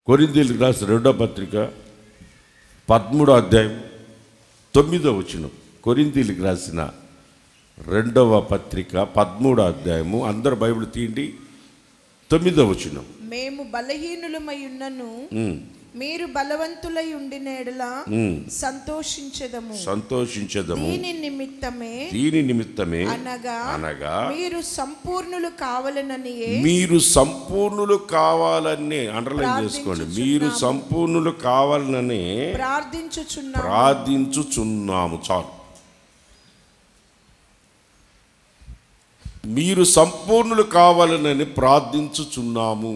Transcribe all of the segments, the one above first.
కొరింథీయులకు రాసిన 2వ పత్రిక 13వ అధ్యాయం 9వ వచనం. కొరింథీయులకు రాసిన 2వ పత్రిక 13వ అధ్యాయము. అందరూ బైబిల్ తీయండి. 9వ వచనం. మేము బలహీనులమై ఉన్నను మీరు బలవంతులై ఉండిన ఎడల సంతోషించెదము. దీని నిమిత్తమే అనగా మీరు సంపూర్ణులు కావాలని అండర్లైన్ చేసుకోండి. మీరు సంపూర్ణులు కావాలని ప్రార్థించుచున్నాము. చాలు. మీరు సంపూర్ణులు కావాలని ప్రార్థించుచున్నాము.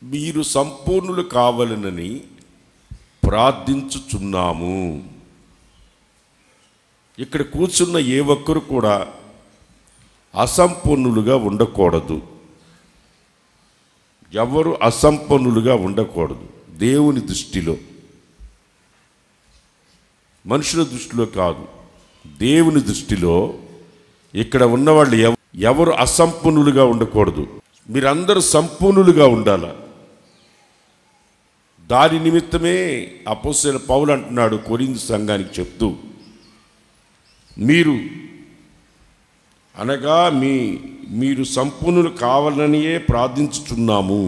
మీరు సంపూర్ణులు కావాలనని ప్రార్థించుచున్నాము. ఇక్కడ కూర్చున్న ఏ ఒక్కరు కూడా అసంపూర్ణులుగా ఉండకూడదు. ఎవరు అసంపన్నులుగా ఉండకూడదు. దేవుని దృష్టిలో, మనుషుల దృష్టిలో కాదు, దేవుని దృష్టిలో ఇక్కడ ఉన్నవాళ్ళు ఎవరు అసంపన్నులుగా ఉండకూడదు. మీరందరూ సంపూర్ణులుగా ఉండాలి. దాని నిమిత్తమే అపోస్తలుడైన పౌలు అంటున్నాడు కొరింథీ సంఘానికి చెప్తూ, మీరు సంపూర్ణులు కావాలనియే ప్రార్థించుచున్నాము.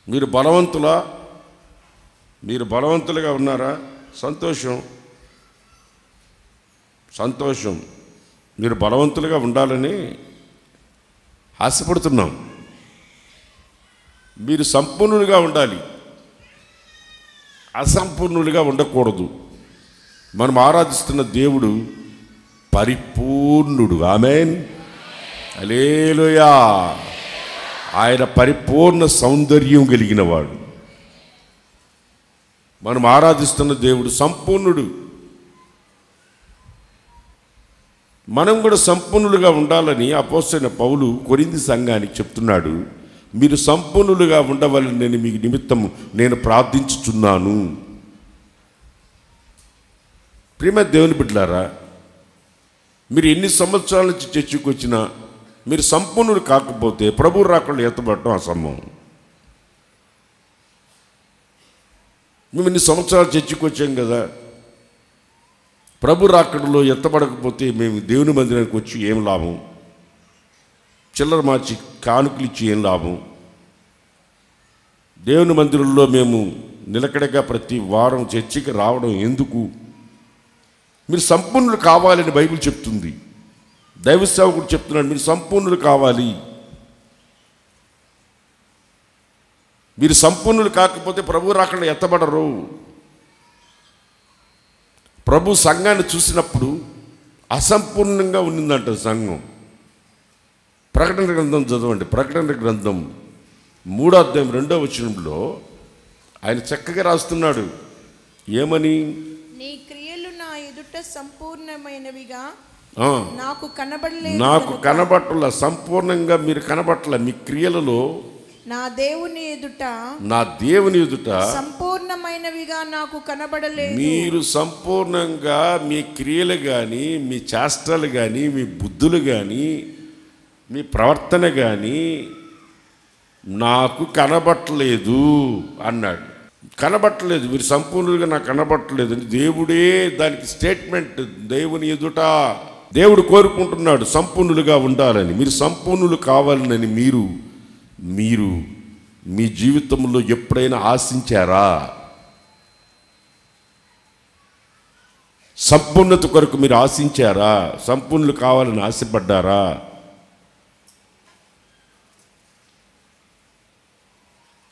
మీరు బలవంతులుగా ఉన్నారా? సంతోషం. మీరు బలవంతులుగా ఉండాలని ఆశపడుతున్నాం. మీరు సంపూర్ణులుగా ఉండాలి, అసంపూర్ణులుగా ఉండకూడదు. మనం ఆరాధిస్తున్న దేవుడు పరిపూర్ణుడు. ఆమేన్, హల్లెలూయా. ఆయన పరిపూర్ణ సౌందర్యం కలిగిన వాడు. మనం ఆరాధిస్తున్న దేవుడు సంపూర్ణుడు. మనం కూడా సంపూర్ణులుగా ఉండాలని అపోస్తలుడైన పౌలు కొరింథీ సంఘానికి చెప్తున్నాడు. మీరు సంపూర్ణులుగా ఉండవాలని మీకు నిమిత్తం నేను ప్రార్థించుచున్నాను. ప్రియమైన దేవుని బిడ్డలారా, మీరు ఎన్ని సంవత్సరాల నుంచి చర్చికి వచ్చినా మీరు సంపూర్ణులు కాకపోతే ప్రభు రాకడలో ఎత్తబడటం అసంభవం. మేము ఇన్ని సంవత్సరాలు చర్చికి వచ్చాం కదా, ప్రభు రాకడలో ఎత్తబడకపోతే మేము దేవుని మందిరానికి వచ్చి ఏం లాభం? చిల్లర మార్చి కానుకలు ఇచ్చి ఏం లాభం? దేవుని మందిరంలో మేము నిలకడగా ప్రతి వారం చర్చికి రావడం ఎందుకు? మీరు సంపూర్ణులు కావాలని బైబిల్ చెప్తుంది. దైవ సేవకుడు చెప్తున్నాడు, మీరు సంపూర్ణులు కావాలి. మీరు సంపూర్ణులు కాకపోతే ప్రభు రాకడలో ఎత్తబడరు. ప్రభు సంఘాన్ని చూసినప్పుడు అసంపూర్ణంగా ఉండిందంట సంఘం. ప్రకటన గ్రంథం చదవండి. ప్రకటన గ్రంథం 3వ అధ్యాయం 2వ వచనంలో ఆయన చక్కగా రాస్తున్నాడు. ఏమని? నీ క్రియలు నా ఎదుట సంపూర్ణమైనవిగా నాకు కనబడట్ల. సంపూర్ణంగా మీరు కనబట్ల. మీ క్రియలలో నా దేవుని ఎదుట సంపూర్ణమైనవిగా నాకు కనబడలేదు. మీరు సంపూర్ణంగా మీ క్రియలు కానీ, మీ చేష్టలు కానీ, మీ బుద్ధులు కానీ, మీ ప్రవర్తన కానీ నాకు కనబట్టలేదు అన్నాడు. కనబట్టలేదు, మీరు సంపూర్ణంగా నాకు కనబట్టలేదు అని దేవుడే దానికి స్టేట్మెంట్. దేవుని ఎదుట దేవుడు కోరుకుంటున్నాడు సంపూర్ణులుగా ఉండాలని. మీరు సంపూర్ణులు కావాలని మీరు మీ జీవితంలో ఎప్పుడైనా ఆశించారా? సంపూర్ణత కొరకు మీరు ఆశించారా? సంపూర్ణులు కావాలని ఆశపడ్డారా?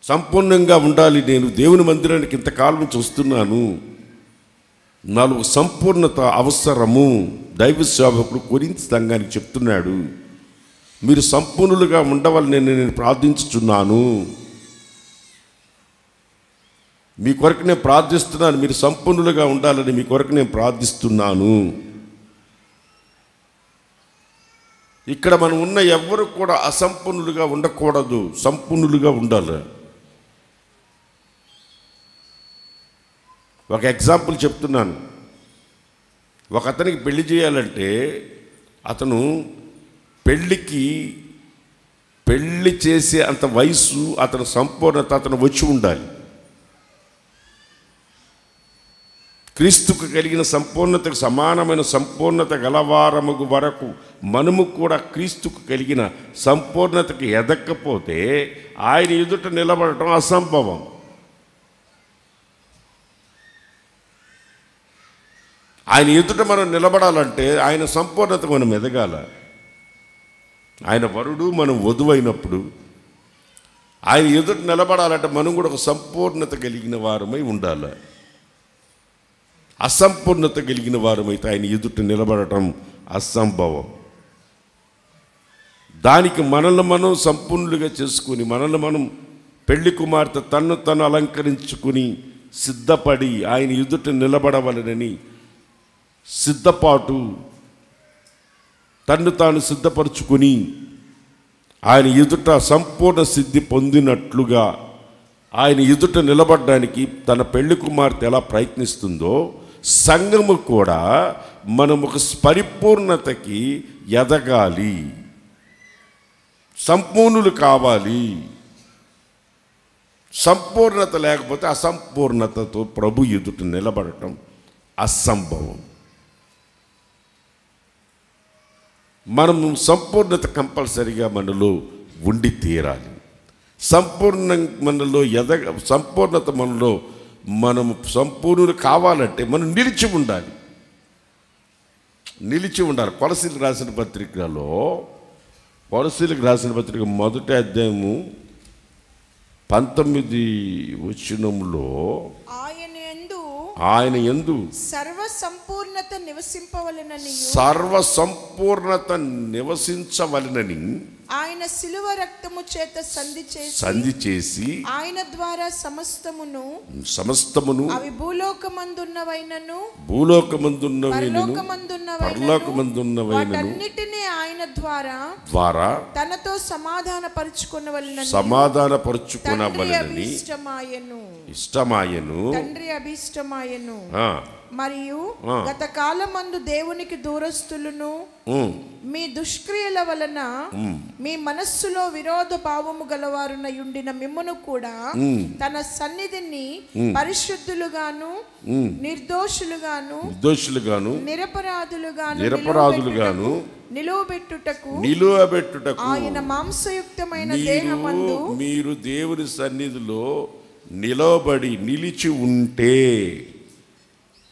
సంపూర్ణంగా ఉండాలి, నేను దేవుని మందిరానికి ఇంతకాలం నుంచి వస్తున్నాను, నాలో సంపూర్ణత అవసరము. దైవ సేవకుడు కొరింథీ సంఘానికి చెప్తున్నాడు, మీరు సంపూర్ణులుగా ఉండవాలని నేను ప్రార్థించుచున్నాను. మీ కొరకు నేను ప్రార్థిస్తున్నాను. మీరు సంపూర్ణులుగా ఉండాలని మీ కొరకు నేను ప్రార్థిస్తున్నాను. ఇక్కడ మనం ఉన్న ఎవ్వరు కూడా అసంపూర్ణులుగా ఉండకూడదు, సంపూర్ణులుగా ఉండాలి. ఒక ఎగ్జాంపుల్ చెప్తున్నాను. ఒక అతనికి పెళ్లి చేయాలంటే అతను పెళ్ళికి పెళ్లి చేసే అంత వయసు, అతని సంపూర్ణత అతను వచ్చి ఉండాలి. క్రీస్తుకు కలిగిన సంపూర్ణతకు సమానమైన సంపూర్ణత గలవారముగు వరకు మనము కూడా క్రీస్తుకు కలిగిన సంపూర్ణతకు ఎదక్కపోతే ఆయన ఎదుట నిలబడటం అసంభవం. ఆయన ఎదుట మనం నిలబడాలంటే ఆయన సంపూర్ణత మనం ఎదగాల. ఆయన వరుడు, మనం వధువు అయినప్పుడు ఆయన ఎదుట నిలబడాలంటే మనం కూడా ఒక సంపూర్ణత కలిగిన వారమై ఉండాలి. అసంపూర్ణత కలిగిన వారమైతే ఆయన ఎదుట నిలబడటం అసంభవం. దానికి మనల్ని మనం సంపూర్ణులుగా చేసుకుని, మనల్ని మనం పెళ్లి కుమార్తె తను అలంకరించుకుని సిద్ధపడి ఆయన ఎదుట నిలబడవలనని సిద్ధపాటు తన్ను తాను సిద్ధపరచుకుని ఆయన ఎదుట సంపూర్ణ సిద్ధి పొందినట్లుగా ఆయన ఎదుట నిలబడడానికి తన పెళ్లి కుమార్తె ఎలా ప్రయత్నిస్తుందో, సంఘము కూడా మనం ఒక పరిపూర్ణతకి ఎదగాలి, సంపూర్ణులు కావాలి. సంపూర్ణత లేకపోతే అసంపూర్ణతతో ప్రభు ఎదుట నిలబడటం అసంభవం. మనము సంపూర్ణత కంపల్సరిగా మనలో ఉండి తీరాలి. సంపూర్ణత మనలో మనము సంపూర్ణులు కావాలంటే మనం నిలిచి ఉండాలి. కొలసీలకు రాసిన పత్రిక మొదటి అధ్యాయము 19 వచనములో ఆయన యందు సర్వ సంపూర్ణత నివసించవలెనని ఆయన శిలువ రక్తము చేత సంధి చేసి ఆయన ద్వారా సమస్తమును అవి భూలోకమందున్నవైనను పరలోకమందున్నవైనను ఆయన ద్వారా తనతో సమాధానపరుచుకొనవలెనని ఇష్టమాయెను తండ్రి అభిష్టమాయెను. మరియు గత కాలమందు దేవునికి దూరస్తులను మీ దుష్క్రియల వలన మీ మనస్సులో విరోధ భావము గలవారునయుండిన మిమ్మును కూడా తన సన్నిధిని పరిశుద్ధులుగాను నిర్దోషులుగాను నిరపరాధులుగాను నిలువబెట్టుటకు ఆయన మాంసయుక్తమైన దేహమందు మీరు దేవుని సన్నిధిలో నిలిచి ఉంటే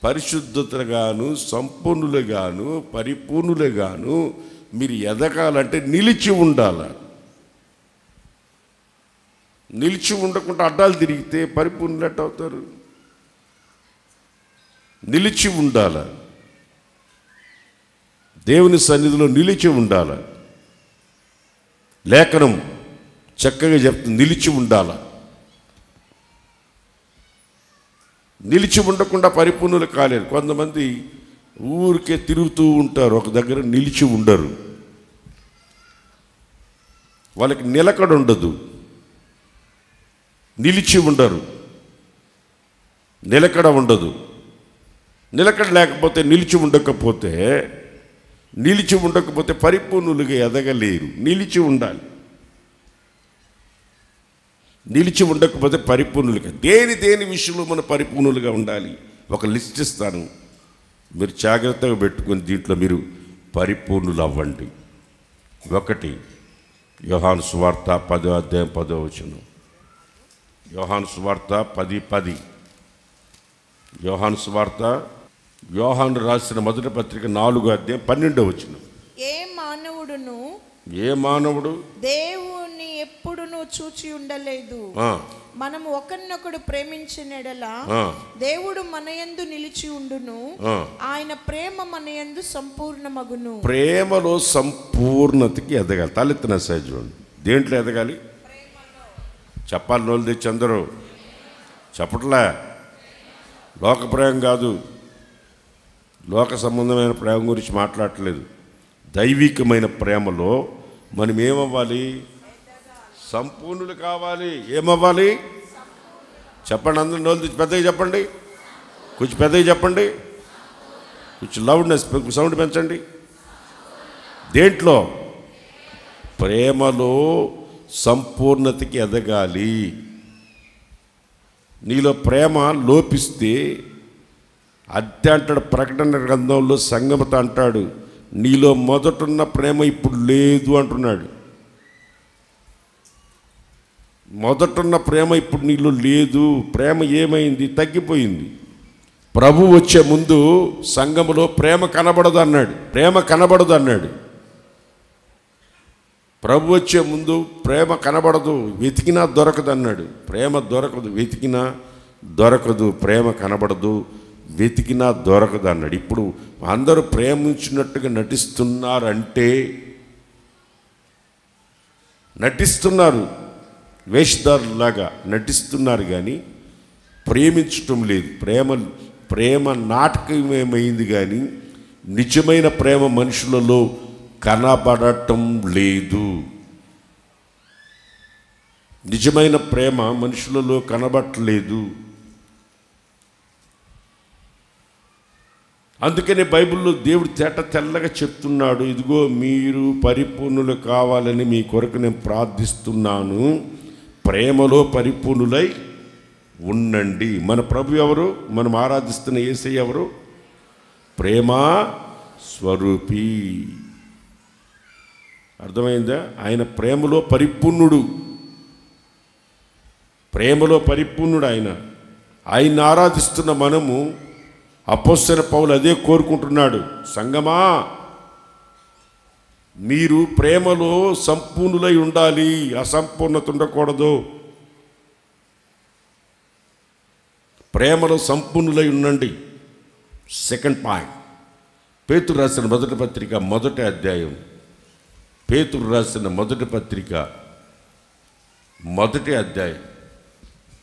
పరిశుద్ధతగాను సంపూర్ణులుగాను పరిపూర్ణులుగాను మీరు ఎదగాలంటే నిలిచి ఉండాలి. నిలిచి ఉండకుండా అడ్డాలు తిరిగితే పరిపూర్ణులు ఎట్ట అవుతారు? నిలిచి ఉండాలి. దేవుని సన్నిధిలో నిలిచి ఉండాలి. లేఖనం చక్కగా చెప్తుంది, నిలిచి ఉండాలి. నిలిచి ఉండకుండా పరిపూర్ణులు కాలేరు. కొంతమంది ఊరికే తిరుగుతూ ఉంటారు, ఒక దగ్గర నిలిచి ఉండరు. వాళ్ళకి నిలకడ ఉండదు, నిలిచి ఉండరు, నిలకడ ఉండదు. నిలకడ లేకపోతే నిలిచి ఉండకపోతే పరిపూర్ణులుగా ఎదగలేరు. నిలిచి ఉండాలి. నిలిచి ఉండకపోతే పరిపూర్ణులుగా దేని విషయంలో మనం పరిపూర్ణులుగా ఉండాలి. ఒక లిస్ట్ ఇస్తాను, మీరు జాగ్రత్తగా పెట్టుకుని దీంట్లో మీరు పరిపూర్ణులు అవ్వండి. 1 యోహాను సువార్త 10వ అధ్యాయం 10వ వచనం. యోహాను సువార్త 10:10. యోహాను రాసిన మొదటి పత్రిక 4వ అధ్యాయం 12వ వచనం. ఏ మానవుడు దేవుని ఎప్పుడును చూచి ఉండలేదు. మనము ఒకరినొకడు ప్రేమించినెడలా దేవుడు మనయందు నిలిచి ఉండును, ఆయన ప్రేమ మనయందు సంపూర్ణమగును. ప్రేమలో సంపూర్ణతకి ఎదగాలి. తలెత్తిన సహజం దేంట్లో ఎదగాలి? చెప్పాలి. నోళ్ళు తెచ్చి అందరూ చెప్పట్లే. లోక ప్రేమ కాదు, లోక సంబంధమైన ప్రేమ గురించి మాట్లాడట్లేదు. దైవికమైన ప్రేమలో మనం ఏమవ్వాలి? సంపూర్ణులు కావాలి. ఏమవ్వాలి? చెప్పండి అందరూ, నోళ్ళు తెచ్చి పెద్దగా చెప్పండి, కొంచెం పెద్దగా చెప్పండి, కొంచెం లౌడ్నెస్ సౌండ్ పెంచండి. దేంట్లో? ప్రేమలో సంపూర్ణతకి ఎదగాలి. నీలో ప్రేమ లోపిస్తే అంతే అంటాడు. ప్రకటన గ్రంథంలో సంగమత అంటాడు, నీలో మొదటున్న ప్రేమ ఇప్పుడు లేదు అంటున్నాడు. మొదటున్న ప్రేమ ఇప్పుడు నీలో లేదు. ప్రేమ ఏమైంది? తగ్గిపోయింది. ప్రభు వచ్చే ముందు సంఘములో ప్రేమ కనబడదు అన్నాడు. ప్రేమ కనబడదు అన్నాడు. ప్రభు వచ్చే ముందు ప్రేమ కనబడదు, వెతికినా దొరకదు అన్నాడు. ప్రేమ దొరకదు, వెతికినా దొరకదు. ప్రేమ కనబడదు, వెతికినా దొరకదు అన్నాడు. ఇప్పుడు అందరూ ప్రేమించినట్టుగా నటిస్తున్నారంటే, నటిస్తున్నారు, వేషధారులాగా నటిస్తున్నారు, కానీ ప్రేమించటం లేదు. ప్రేమ నాటకమేమైంది, కానీ నిజమైన ప్రేమ మనుషులలో కనబడటం లేదు. నిజమైన ప్రేమ మనుషులలో కనబడట్లేదు. అందుకనే బైబిల్లో దేవుడు తెల్లగా చెప్తున్నాడు, ఇదిగో మీరు పరిపూర్ణులు కావాలని మీ కొరకు నేను ప్రార్థిస్తున్నాను, ప్రేమలో పరిపూర్ణులై ఉండండి. మన ప్రభు ఎవరు? మనం ఆరాధిస్తున్న యేసయ్య ఎవరు? ప్రేమ స్వరూపి. అర్థమైందా? ఆయన ప్రేమలో పరిపూర్ణుడు. ప్రేమలో పరిపూర్ణుడు ఆయన. ఆయన్ని ఆరాధిస్తున్న మనము, అపోస్తలుడైన పౌలు అదే కోరుకుంటున్నాడు, సంగమా మీరు ప్రేమలో సంపూర్ణులై ఉండాలి, అసంపూర్ణత ఉండకూడదు. ప్రేమలో సంపూర్ణులై ఉండండి. సెకండ్ పాయింట్, పేతురు రాసిన మొదటి పత్రిక మొదటి అధ్యాయం. పేతురు రాసిన మొదటి పత్రిక మొదటి అధ్యాయం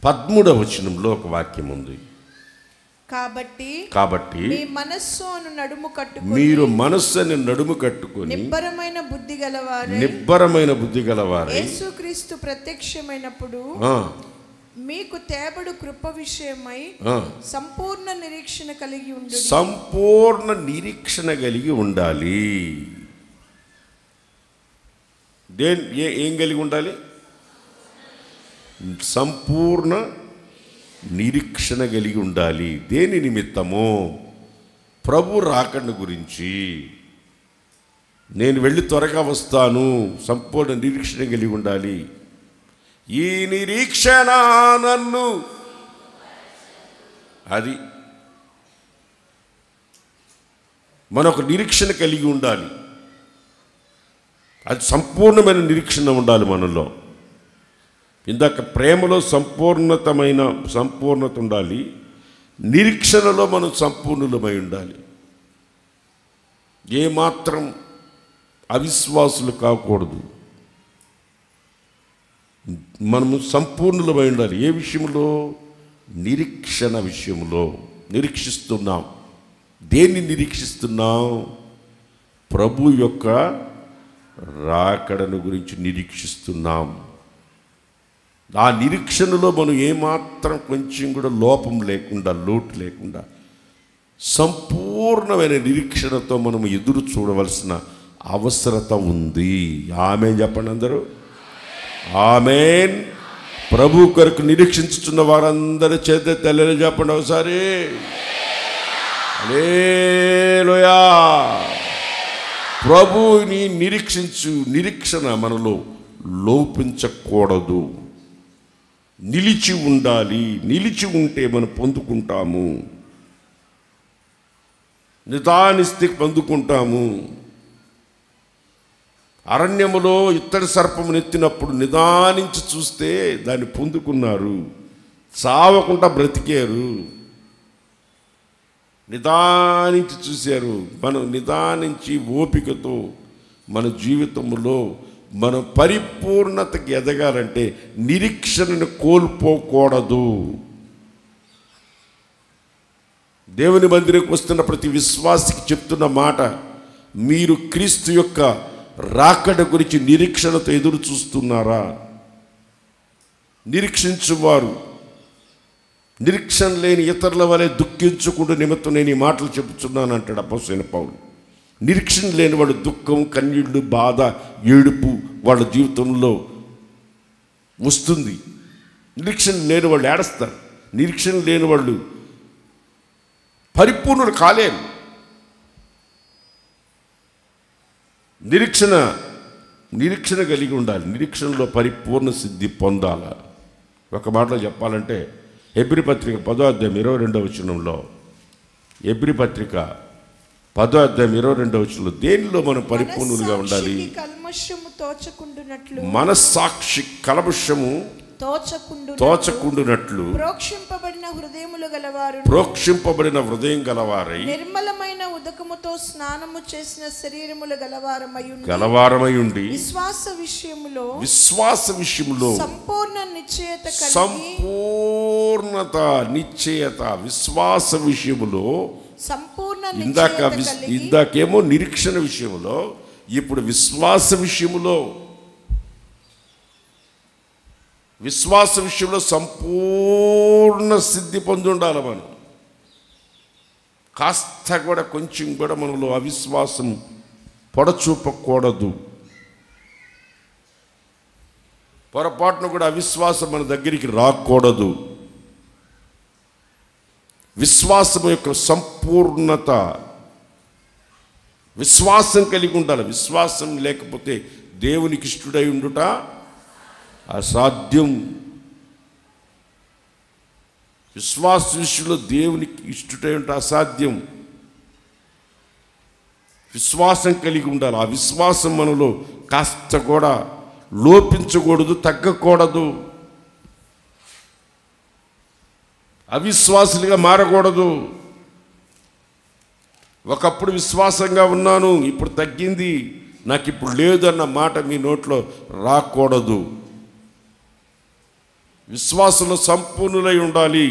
13వ వచనంలో ఒక వాక్యం ఉంది. కాబట్టి మీ మనస్సు అను నడుము కట్టుకొని, మీరు మనస్సుని నడుము కట్టుకొని నిబ్బరమైన బుద్ధి గలవారై యేసుక్రీస్తు ప్రత్యక్షమైనప్పుడు మీకు తేబడు కృప విషయమై సంపూర్ణ నిరీక్షణ కలిగి ఉండు. సంపూర్ణ నిరీక్షణ కలిగి ఉండాలి. ఏం కలిగి ఉండాలి? సంపూర్ణ నిరీక్షణ కలిగి ఉండాలి. దేని నిమిత్తము? ప్రభు రాకడ గురించి. నేను వెళ్ళి త్వరగా వస్తాను, సంపూర్ణ నిరీక్షణ కలిగి ఉండాలి. ఈ నిరీక్షణ నన్ను, అది మనొక నిరీక్షణ కలిగి ఉండాలి. అది సంపూర్ణమైన నిరీక్షణ ఉండాలి మనలో. ఇందాక ప్రేమలో సంపూర్ణత ఉండాలి, నిరీక్షణలో మనం సంపూర్ణులమై ఉండాలి. ఏమాత్రం అవిశ్వాసులు కాకూడదు. మనము సంపూర్ణులమై ఉండాలి. ఏ విషయంలో? నిరీక్షణ విషయంలో. నిరీక్షిస్తున్నాం. దేన్ని నిరీక్షిస్తున్నాం? ప్రభు యొక్క రాకడను గురించి నిరీక్షిస్తున్నాం. ఆ నిరీక్షణలో మనం ఏమాత్రం కొంచెం కూడా లోపం లేకుండా, లోటు లేకుండా, సంపూర్ణమైన నిరీక్షణతో మనం ఎదురు చూడవలసిన అవసరత ఉంది. ఆమేన్ చెప్పండి అందరూ. ఆమేన్. ప్రభు కొరకు నిరీక్షించుతున్న వారందరూ చేత తెల్లని చెప్పండి ఒకసారి. హల్లెలూయా. ప్రభుని నిరీక్షణ మనలో లోపించకూడదు. నిలిచి ఉండాలి. నిలిచి ఉంటే మనం పొందుకుంటాము. నిదానిస్తే పొందుకుంటాము. అరణ్యములో ఇత్తడి సర్పమును ఎత్తినప్పుడు నిదానించి చూస్తే దాన్ని పొందుకున్నారు, చావకుండా బ్రతికారు. నిదానించి చూశారు. మనం నిదానించి ఓపికతో మన జీవితంలో మనం పరిపూర్ణతకి ఎదగాలంటే నిరీక్షణను కోల్పోకూడదు. దేవుని మందిరానికి వస్తున్న ప్రతి విశ్వాసికి చెప్తున్న మాట, మీరు క్రీస్తు యొక్క రాకడ గురించి నిరీక్షణతో ఎదురు చూస్తున్నారా? నిరీక్షించువారు నిరీక్షణ లేని ఇతరుల వలె దుఃఖించుకుంటూ నిమిత్తం నేను ఈ మాటలు చెబుతున్నాను అంటాడు అపోస్తలుడైన పౌలు. నిరీక్షణ లేని వాడు దుఃఖం, కన్నీళ్లు, బాధ, ఏడుపు వాళ్ళ జీవితంలో వస్తుంది. నిరీక్షణ లేని వాళ్ళు ఏడుస్తారు. నిరీక్షణ లేని వాళ్ళు పరిపూర్ణులు కాలేరు. నిరీక్షణ కలిగి ఉండాలి. నిరీక్షణలో పరిపూర్ణ సిద్ధి పొందాలి. ఒక మాటలో చెప్పాలంటే హెబ్రీ పత్రిక 10వ అధ్యాయం 22వ వచనంలో, హెబ్రీ పత్రిక 10వ అధ్యాయం 22వ వచనంలో దేనిలో మనం పరిపూర్ణులుగా ఉండాలి? మనస్సాక్షి కల్మషము తోచకుండునట్లు ప్రోక్షింపబడిన హృదయం గలవారై నిర్మలమైన ఉదకముతో స్నానము చేసిన శరీరములు గలవారమయుండి విశ్వాస విషయములో సంపూర్ణత నిశ్చయత విశ్వాస విషయములో ఇందాకేమో నిరీక్షణ విషయములో, ఇప్పుడు విశ్వాస విషయంలో సంపూర్ణ సిద్ధి పొంది ఉండాలి. మనం కాస్త కూడా కొంచెం కూడా మనలో అవిశ్వాసం పొడచూపకూడదు. పొరపాటును కూడా అవిశ్వాసం మన దగ్గరికి రాకూడదు. విశ్వాసం యొక్క సంపూర్ణత, విశ్వాసం కలిగి ఉండాలి. విశ్వాసం లేకపోతే దేవునికి ఇష్టడై ఉండుట అసాధ్యం. విశ్వాస విషయంలో దేవునికి ఇష్టడై ఉంటే అసాధ్యం. విశ్వాసం కలిగి ఉండాలి. ఆ విశ్వాసం మనలో కాస్త కూడా లోపించకూడదు, తగ్గకూడదు. అవిశ్వాసులుగా మారకూడదు. ఒకప్పుడు విశ్వాసంగా ఉన్నాను, ఇప్పుడు తగ్గింది, నాకు ఇప్పుడు లేదు అన్న మాట మీ నోట్లో రాకూడదు. విశ్వాసంలో సంపూర్ణులై ఉండాలి.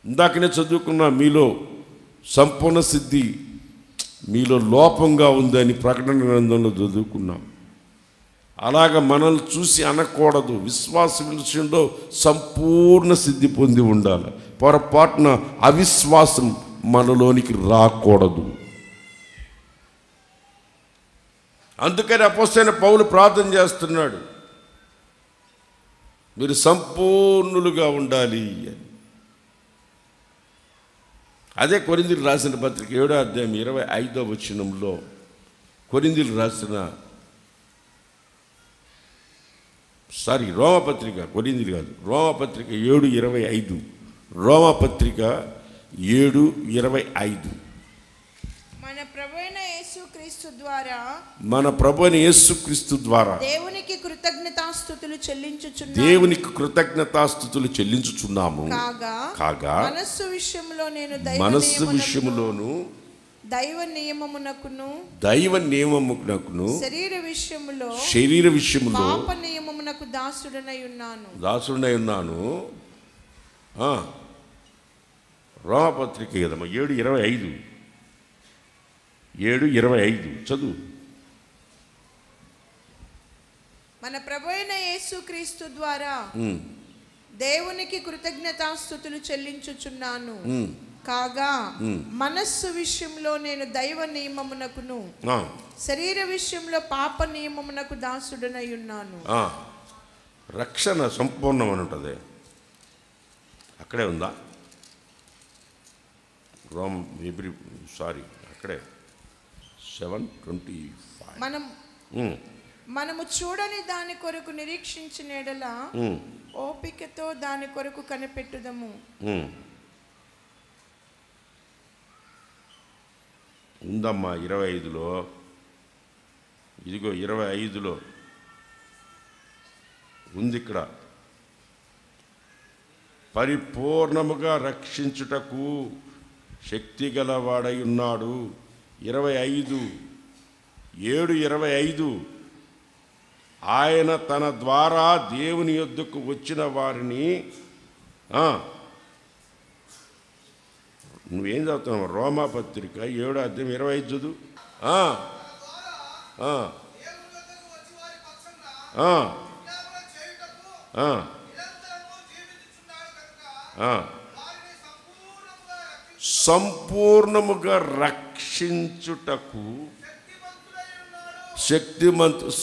ఇందాకనే చదువుకున్నా, మీలో సంపూర్ణ సిద్ధి మీలో లోపంగా ఉందని ప్రకటన గ్రంథంలో చదువుకున్నాం. అలాగ మనల్ని చూసి అనకూడదు. విశ్వాస విషయంలో సంపూర్ణ సిద్ధి పొంది ఉండాలి. పొరపాటున అవిశ్వాసం మనలోనికి రాకూడదు. అందుకని అపోస్తలుడైన పౌలు ప్రార్థన చేస్తున్నాడు, మీరు సంపూర్ణులుగా ఉండాలి అని. అదే కొరింథీయులకు రాసిన పత్రిక 7వ అధ్యాయం 25వ వచనంలో, కొరింథీయులకు రాసిన రోమపత్రిక, కొరింథీయులు కాదు, రోమపత్రిక 7:25, రోమపత్రిక 7:25. మన ప్రభువైన యేసుక్రీస్తు ద్వారా దేవునికి కృతజ్ఞతాస్తుతులు చెల్లించుచున్నాము. కాగా మనస్సు విషయములోను దైవ నియమమునకును శరీర విషయములో పాప నియమమునకు దాసుడనై ఉన్నాను. రోమపత్రిక కదమ్మా 7:25 చదువు. మన ప్రభువైన యేసుక్రీస్తు ద్వారా దేవునికి కృతజ్ఞతాస్తుతులు చెల్లించుచున్నాను. కాగా మనస్సు విషయంలో నేను దైవ నియమమునకును శరీర విషయంలో పాప నియమమునకు దాసుడనై ఉన్నాను. రక్షణ సంపూర్ణం అని ఉంటుంది, అక్కడే ఉందా? అక్కడే 7:25. మనము చూడని దాని కొరకు నిరీక్షించిన ఎడల ఓపికతో దాని కొరకు కనిపెట్టుదము. ఉందమ్మా 25లో, ఇదిగో 25లో ఉంది. ఇక్కడ పరిపూర్ణముగా రక్షించుటకు శక్తి గలవాడై ఉన్నాడు. 7:25 ఆయన తన ద్వారా దేవుని యొద్దకు వచ్చిన వారిని, నువ్వేం చదువుతున్నావు? రోమాపత్రిక 7వ అధ్యాయం 25 చదువు. సంపూర్ణముగా రక్షించుటకు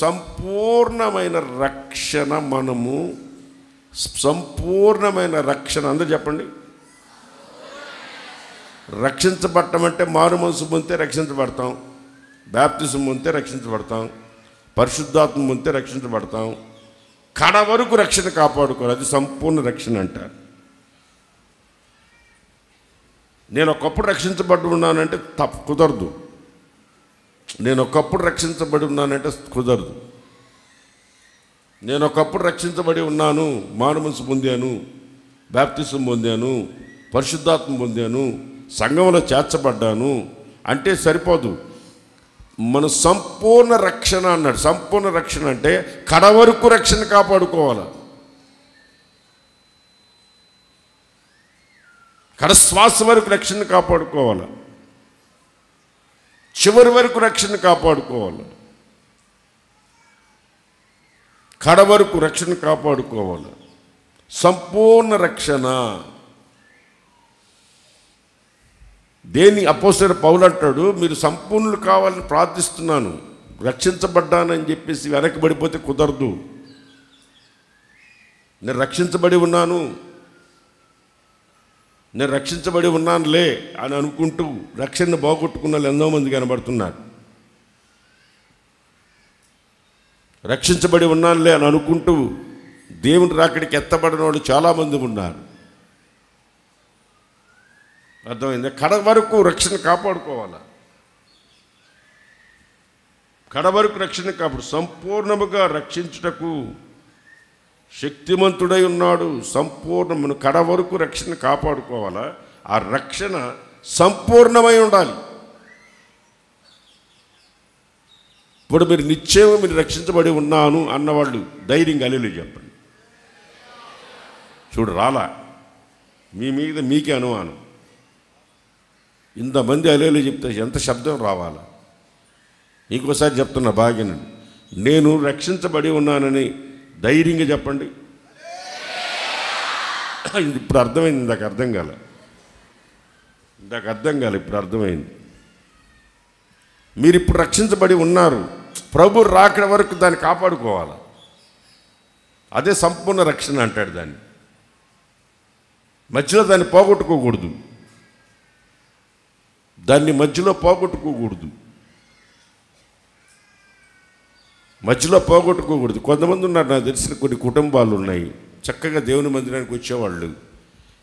సంపూర్ణమైన రక్షణ. మనము సంపూర్ణమైన రక్షణ, అందరూ చెప్పండి. రక్షించబడటం అంటే మారు మనసు పొందితే రక్షించబడతాం, బాప్తిజం పొందితే రక్షించబడతాం, పరిశుద్ధాత్మ పొందితే రక్షించబడతాం. కడ వరకు రక్షణ కాపాడుకోవాలి, అది సంపూర్ణ రక్షణ అంటారు. నేను ఒకప్పుడు రక్షించబడి ఉన్నానంటే కుదరదు. నేను ఒకప్పుడు రక్షించబడి ఉన్నానంటే కుదరదు. నేను ఒకప్పుడు రక్షించబడి ఉన్నాను, మారు మనసు పొందాను, బాప్తిజం పొందాను, పరిశుద్ధాత్మ పొందాను, సంఘంలో చేర్చబడ్డాను అంటే సరిపోదు. మన సంపూర్ణ రక్షణ అన్నాడు. సంపూర్ణ రక్షణ అంటే కడ వరకు రక్షణ కాపాడుకోవాలి, కడ శ్వాస వరకు రక్షణ కాపాడుకోవాలి, చివరి వరకు రక్షణ కాపాడుకోవాలి, కడ వరకు రక్షణ కాపాడుకోవాలి. సంపూర్ణ రక్షణ. దేని అపోస్తలుడైన పౌలు అంటాడు, మీరు సంపూర్ణులు కావాలని ప్రార్థిస్తున్నాను, రక్షించబడ్డానని చెప్పేసి వెనకబడిపోతే కుదరదు. నేను రక్షించబడి ఉన్నాను, నేను రక్షించబడి ఉన్నానులే అని అనుకుంటూ రక్షణను బాగొట్టుకున్న వాళ్ళు ఎంతోమంది కనబడుతున్నారు. రక్షించబడి ఉన్నానులే అని అనుకుంటూ దేవుని రాకడికి ఎత్తబడిన వాళ్ళు చాలామంది ఉన్నారు. అర్థమైంది? కడ వరకు రక్షణ కాపాడుకోవాలి, కడ వరకు రక్షణ కాపాడు. సంపూర్ణముగా రక్షించుటకు శక్తిమంతుడై ఉన్నాడు. సంపూర్ణమును కడ వరకు రక్షణ కాపాడుకోవాలా. ఆ రక్షణ సంపూర్ణమై ఉండాలి. ఇప్పుడు మీరు నిశ్చయం మీరు రక్షించబడి ఉన్నాను అన్నవాళ్ళు ధైర్యంగా హల్లెలూయా చెప్పండి. చూడు, రాలా మీ మీద మీకే అనుమానం. ఇంతమంది హల్లెలూయా చెప్తే ఎంత శబ్దం రావాలా? ఇంకోసారి చెప్తున్నా బాగానండి. నేను రక్షించబడి ఉన్నానని ధైర్యంగా చెప్పండి. ఇప్పుడు అర్థమైంది, ఇందాక అర్థం కాలే, ఇప్పుడు అర్థమైంది. మీరు ఇప్పుడు రక్షించబడి ఉన్నారు, ప్రభు రాకడ వరకు దాన్ని కాపాడుకోవాలి. అదే సంపూర్ణ రక్షణ అంటాడు. దాన్ని మధ్యలో దాన్ని పోగొట్టుకోకూడదు, దాన్ని మధ్యలో పోగొట్టుకోకూడదు, మధ్యలో పోగొట్టుకోకూడదు. కొంతమంది ఉన్నారు, నాకు తెలిసిన కొన్ని కుటుంబాలు ఉన్నాయి, చక్కగా దేవుని మందిరానికి వచ్చేవాళ్ళు.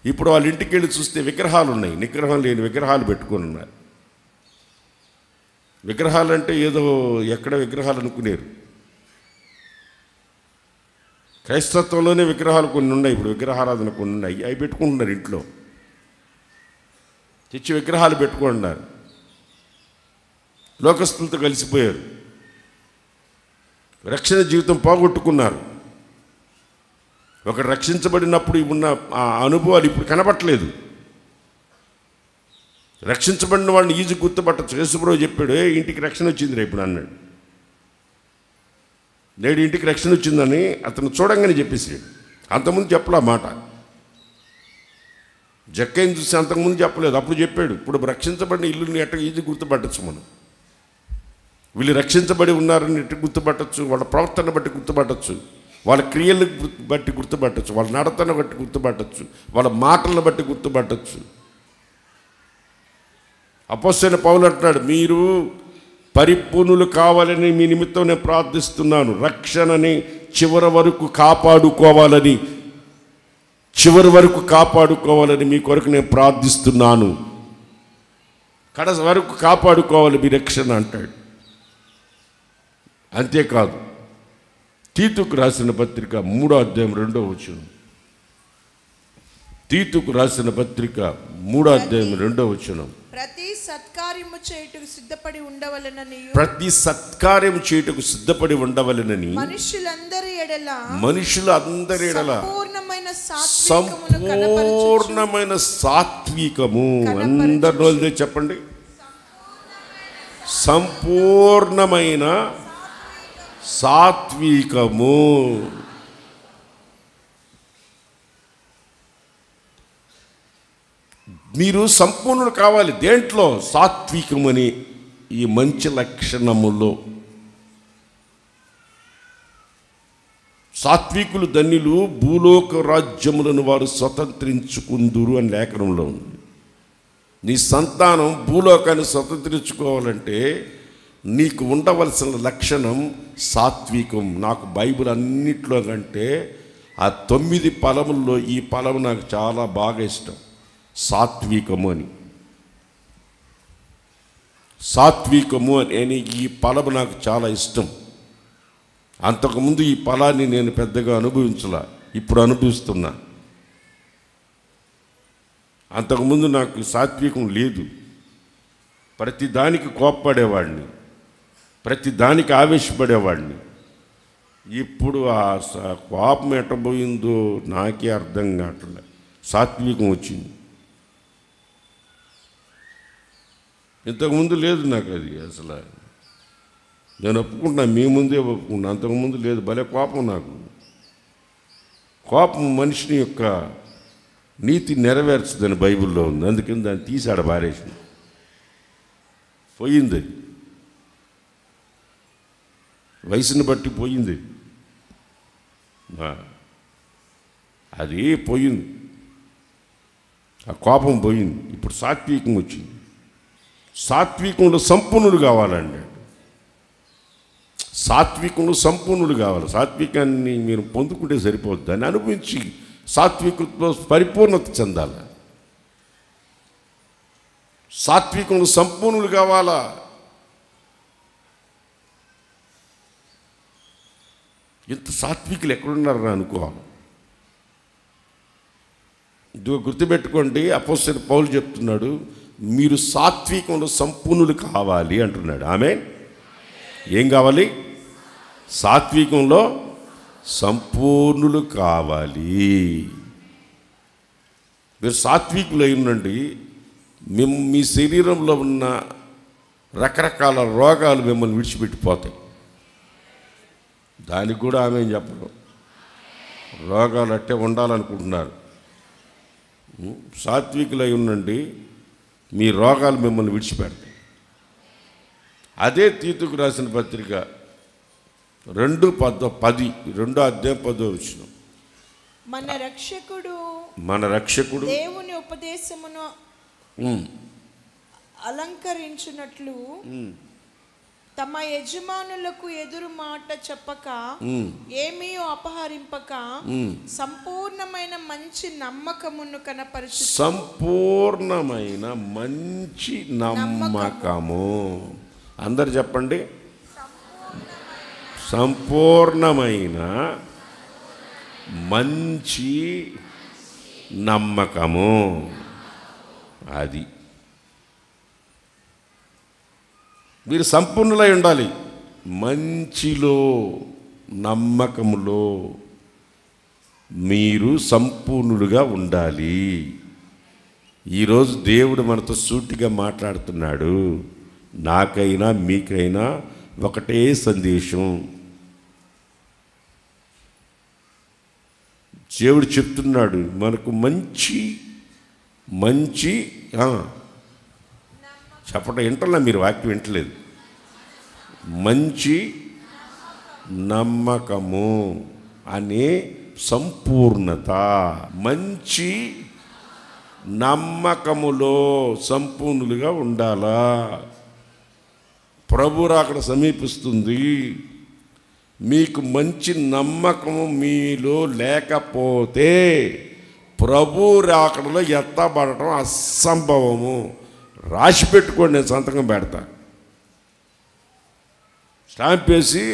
ఇప్పుడు వాళ్ళ ఇంటికి వెళ్ళి చూస్తే విగ్రహాలు ఉన్నాయి, నిగ్రహం లేని విగ్రహాలు పెట్టుకొని ఉన్నారు. విగ్రహాలు అంటే ఏదో ఎక్కడ విగ్రహాలు అనుకునేరు. క్రైస్తత్వంలోనే విగ్రహాలు కొన్ని ఉన్నాయి. ఇప్పుడు విగ్రహారాధన కొన్ని ఉన్నాయి, అవి పెట్టుకుంటున్నారు ఇంట్లో. తెచ్చి విగ్రహాలు పెట్టుకుంటున్నారు, లోకస్తులతో కలిసిపోయారు, రక్షణ జీవితం పోగొట్టుకున్నారు. ఒకడు రక్షించబడినప్పుడు ఉన్న ఆ అనుభవాలు ఇప్పుడు కనబట్టలేదు. రక్షించబడిన వాడిని ఈజీ గుర్తుపట్టచ్చు. యేసుప్రభువు చెప్పాడు, ఇంటికి రక్షణ వచ్చిందిరా ఇప్పుడు అన్నాడు. నేడు ఇంటికి రక్షణ వచ్చిందని అతను చూడంగానే చెప్పేసాడు. అంతకుముందు చెప్పలే మాట. జక్కయ్యని చూసి అంతకుముందు చెప్పలేదు, అప్పుడు చెప్పాడు. ఇప్పుడు రక్షించబడిన ఇల్లుని ఎట్ట ఈజీ గుర్తుపట్టచ్చు మనం. వీళ్ళు రక్షించబడి ఉన్నారని ఎట్టు గుర్తుపట్టచ్చు, వాళ్ళ ప్రవర్తన బట్టి గుర్తుపట్టచ్చు, వాళ్ళ క్రియలను బట్టి గుర్తుపట్టచ్చు, వాళ్ళ నడతను బట్టి గుర్తుపట్టచ్చు, వాళ్ళ మాటలను బట్టి గుర్తుపట్టచ్చు. అపోస్తలుడైన పౌలు అంటున్నాడు, మీరు పరిపూర్ణులు కావాలని మీ నిమిత్తం నేను ప్రార్థిస్తున్నాను. రక్షణని చివరి వరకు కాపాడుకోవాలని మీ కొరకు నేను ప్రార్థిస్తున్నాను. కడ వరకు కాపాడుకోవాలి మీ రక్షణ అంటాడు. అంతేకాదు, తీతుకు రాసిన పత్రిక 3వ అధ్యాయం 2వ వచనం. తీతుకు రాసిన పత్రిక 3వ అధ్యాయం 2వ వచనం. ప్రతి సత్కార్యము చేయుటకు సిద్ధపడి ఉండవలెనని మనుషులందరి ఎడల సంపూర్ణమైన సాత్వికము. అందరిలో చెప్పండి, సంపూర్ణమైన సాత్వికము. మీరు సంపూర్ణులు కావాలి. దేంట్లో? సాత్వికమని ఈ మంచి లక్షణములో. సాత్వికులు ధన్యులు, భూలోక రాజ్యములను వారు స్వతంత్రించుకుందురు అని లేఖనంలో ఉంది. నీ సంతానం భూలోకాన్ని స్వతంత్రించుకోవాలంటే నీకు ఉండవలసిన లక్షణం సాత్వికం. నాకు బైబిల్ అన్నిట్లో కంటే ఆ 9 ఫలముల్లో ఈ ఫలం నాకు చాలా బాగా ఇష్టం, సాత్వికము అని. సాత్వికము అని ఈ ఫలము నాకు చాలా ఇష్టం. అంతకుముందు ఈ ఫలాన్ని నేను పెద్దగా అనుభవించలా, ఇప్పుడు అనుభవిస్తున్నా. అంతకుముందు నాకు సాత్వికం లేదు. ప్రతి దానికి కోప్పడేవాడిని, ప్రతి దానికి ఆవేశపడేవాడిని. ఇప్పుడు ఆ కోపం ఎట్టబోయిందో నాకే అర్థం కావట్లే. సాత్వికం వచ్చింది. ఇంతకుముందు లేదు నాకు అది. అసలు నేను ఒప్పుకుంటున్నా, మీ ముందే ఒప్పుకున్నా. అంతకుముందు లేదు. భలే కోపం నాకు. కోపం మనిషిని యొక్క నీతి నెరవేర్చదని బైబిల్లో ఉంది. అందుకని దాన్ని తీసాడ పారేసింది, పోయింది. అది వయసుని బట్టి పోయింది. అది పోయింది, ఆ కోపం పోయింది. ఇప్పుడు సాత్వికం వచ్చింది. సాత్వికంలో సంపూర్ణుడు కావాలండి. సాత్వికంలో సంపూర్ణుడు కావాలి. సాత్వికాన్ని మీరు పొందుకుంటే సరిపోద్ది. దాన్ని అనుభవించి సాత్వికతో పరిపూర్ణత చెందాలి. సాత్వికంలో సంపూర్ణులు కావాలా. ఇంత సాత్వికులు ఎక్కడున్నారా అనుకోవాలి. ఇదిగో గుర్తుపెట్టుకోండి, అపోస్తలుడైన పౌలు చెప్తున్నాడు, మీరు సాత్వికంలో సంపూర్ణులు కావాలి అంటున్నాడు. ఆమేన్. ఏం కావాలి? సాత్వికంలో సంపూర్ణులు కావాలి. మీరు సాత్వికులు అయి ఉండండి. మీ శరీరంలో ఉన్న రకరకాల రోగాలు మిమ్మల్ని విడిచిపెట్టిపోతాయి. దానికి కూడా ఆమె చెప్పడం, రోగాలు అట్టే ఉండాలనుకుంటున్నారు. సాత్వికులు అయి ఉండండి, మీ రోగాలు మిమ్మల్ని విడిచిపెడతాయి. అదే తీతుకు రాసిన పత్రిక 2:10, 2వ అధ్యాయం 10వ వచనం. మన రక్షకుడు దేవుని ఉపదేశమును అలంకరించినట్లు తమ యజమానులకు ఎదురు మాట చెప్పక, ఏమీ అపహరింపక, సంపూర్ణమైన మంచి నమ్మకమును కనపరచు. సంపూర్ణమైన మంచి నమ్మకము. అందరు చెప్పండి, సంపూర్ణమైన మంచి నమ్మకము. అది మీరు సంపూర్ణులై ఉండాలి. మంచిలో, నమ్మకములో మీరు సంపూర్ణులుగా ఉండాలి. ఈరోజు దేవుడు మనతో సూటిగా మాట్లాడుతున్నాడు. నాకైనా మీకైనా ఒకటే సందేశం. దేవుడు చెప్తున్నాడు మనకు మంచి చెప్పడం వింటలా, మీరు వాక్యం వింటలేదు. మంచి నమ్మకము అనే సంపూర్ణత. మంచి నమ్మకములో సంపూర్ణులుగా ఉండాలా. ప్రభు రాకడ సమీపిస్తుంది. మీకు మంచి నమ్మకము మీలో లేకపోతే ప్రభు రాకడలో ఎత్తబడటం అసంభవము. రాసి పెట్టుకోండి, నేను సంతకం పెడతా. స్టాంప్ వేసి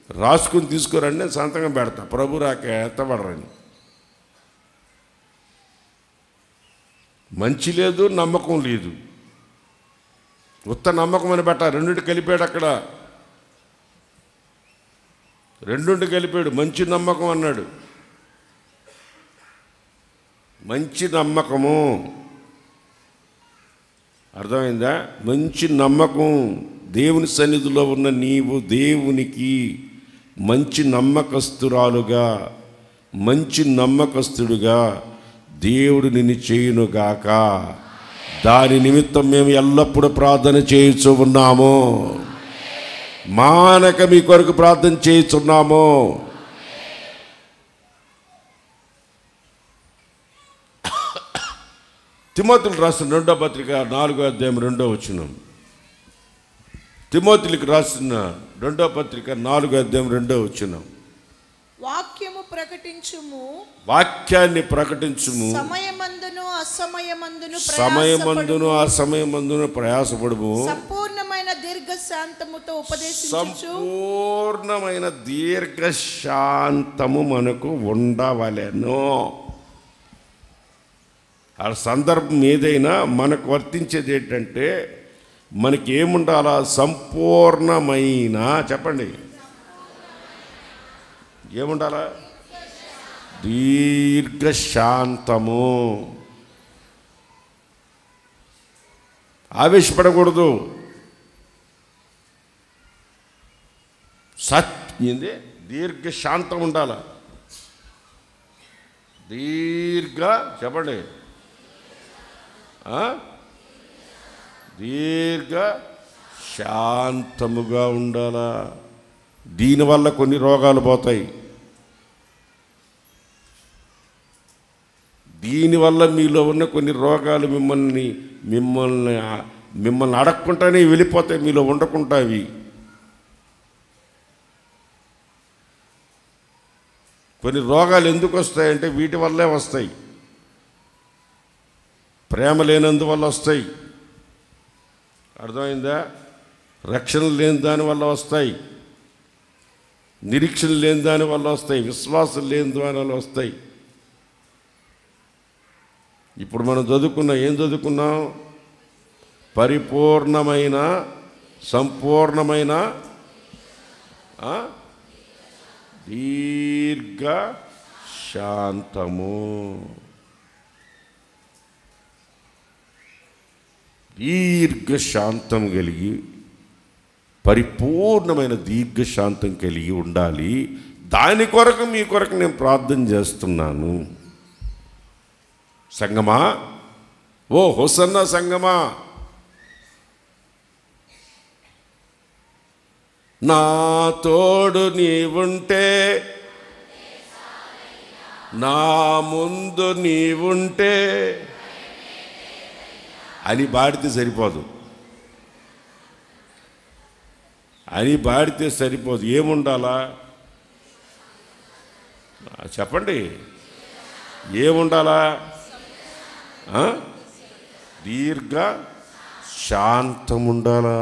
రాసుకుని తీసుకురండి, నేను సంతకం పెడతా. ప్రభు రాక ఎత్తబడరని. మంచి లేదు, నమ్మకం లేదు. ఉత్త నమ్మకం అని పెట్ట, రెండింటి కలిపాడు. అక్కడ రెండుంటి కలిపాడు. మంచి నమ్మకం అన్నాడు. మంచి నమ్మకము అర్థమైందా? మంచి నమ్మకం. దేవుని సన్నిధిలో ఉన్న నీవు దేవునికి మంచి నమ్మకస్తురాలుగా, మంచి నమ్మకస్తుడుగా దేవుడు నిన్ను చేయునుగాక. దాని నిమిత్తం మేము ఎల్లప్పుడూ ప్రార్థన చేయుచు ఉన్నాము. మానక మీ కొరకు ప్రార్థన చేయుచున్నాము. తిమోతిలకు రాసిన 2వ పత్రిక 4వ అధ్యాయం 2వ వచనం. తిమోతిలకు రాసిన 2వ పత్రిక 4వ అధ్యాయం 2వ వచనం. వాక్యము ప్రకటించుము, వాక్యాన్ని ప్రకటించుము, సమయమందును అసమయమందును సమయమందును అసమయమందును ప్రయాసపడుము, సంపూర్ణమైన దీర్ఘశాంతముతో ఉపదేశించుచు. సంపూర్ణమైన దీర్ఘశాంతము మనకు ఉండవలెను. ఆ సందర్భం ఏదైనా మనకు వర్తించేది ఏంటంటే, మనకి ఏముండాలా? సంపూర్ణమైన, చెప్పండి, ఏముండాలా? దీర్ఘశాంతము. ఆవేశపడకూడదు. ఏంది? దీర్ఘశాంతం ఉండాల. చెప్పండి, దీర్ఘ శాంతముగా ఉండాలా. దీనివల్ల కొన్ని రోగాలు పోతాయి. దీనివల్ల మీలో ఉన్న కొన్ని రోగాలు మిమ్మల్ని అడగకుండానే వెళ్ళిపోతాయి, మీలో ఉండకుండా. అవి కొన్ని రోగాలు ఎందుకు వస్తాయంటే వీటి వల్లే వస్తాయి. ప్రేమ లేనందువల్ల వస్తాయి, అర్థమైందా? రక్షణ లేని దానివల్ల వస్తాయి, నిరీక్షణ లేని దానివల్ల వస్తాయి, విశ్వాసం లేని దానివల్ల వస్తాయి. ఇప్పుడు మనం ఏం చదువుకున్నాం? పరిపూర్ణమైన సంపూర్ణమైన దీర్ఘ శాంతము. దీర్ఘశాంతం కలిగి, పరిపూర్ణమైన దీర్ఘశాంతం కలిగి ఉండాలి. దాని కొరకు మీ కొరకు నేను ప్రార్థన చేస్తున్నాను. సంగమా, ఓ హోసన్న సంగమా, నా తోడు నీవుంటే, నా ముందు నీవుంటే అని పాడితే సరిపోదు. ఏముండాలా? చెప్పండి, ఏముండాలా? దీర్ఘ శాంతం ఉండాలా.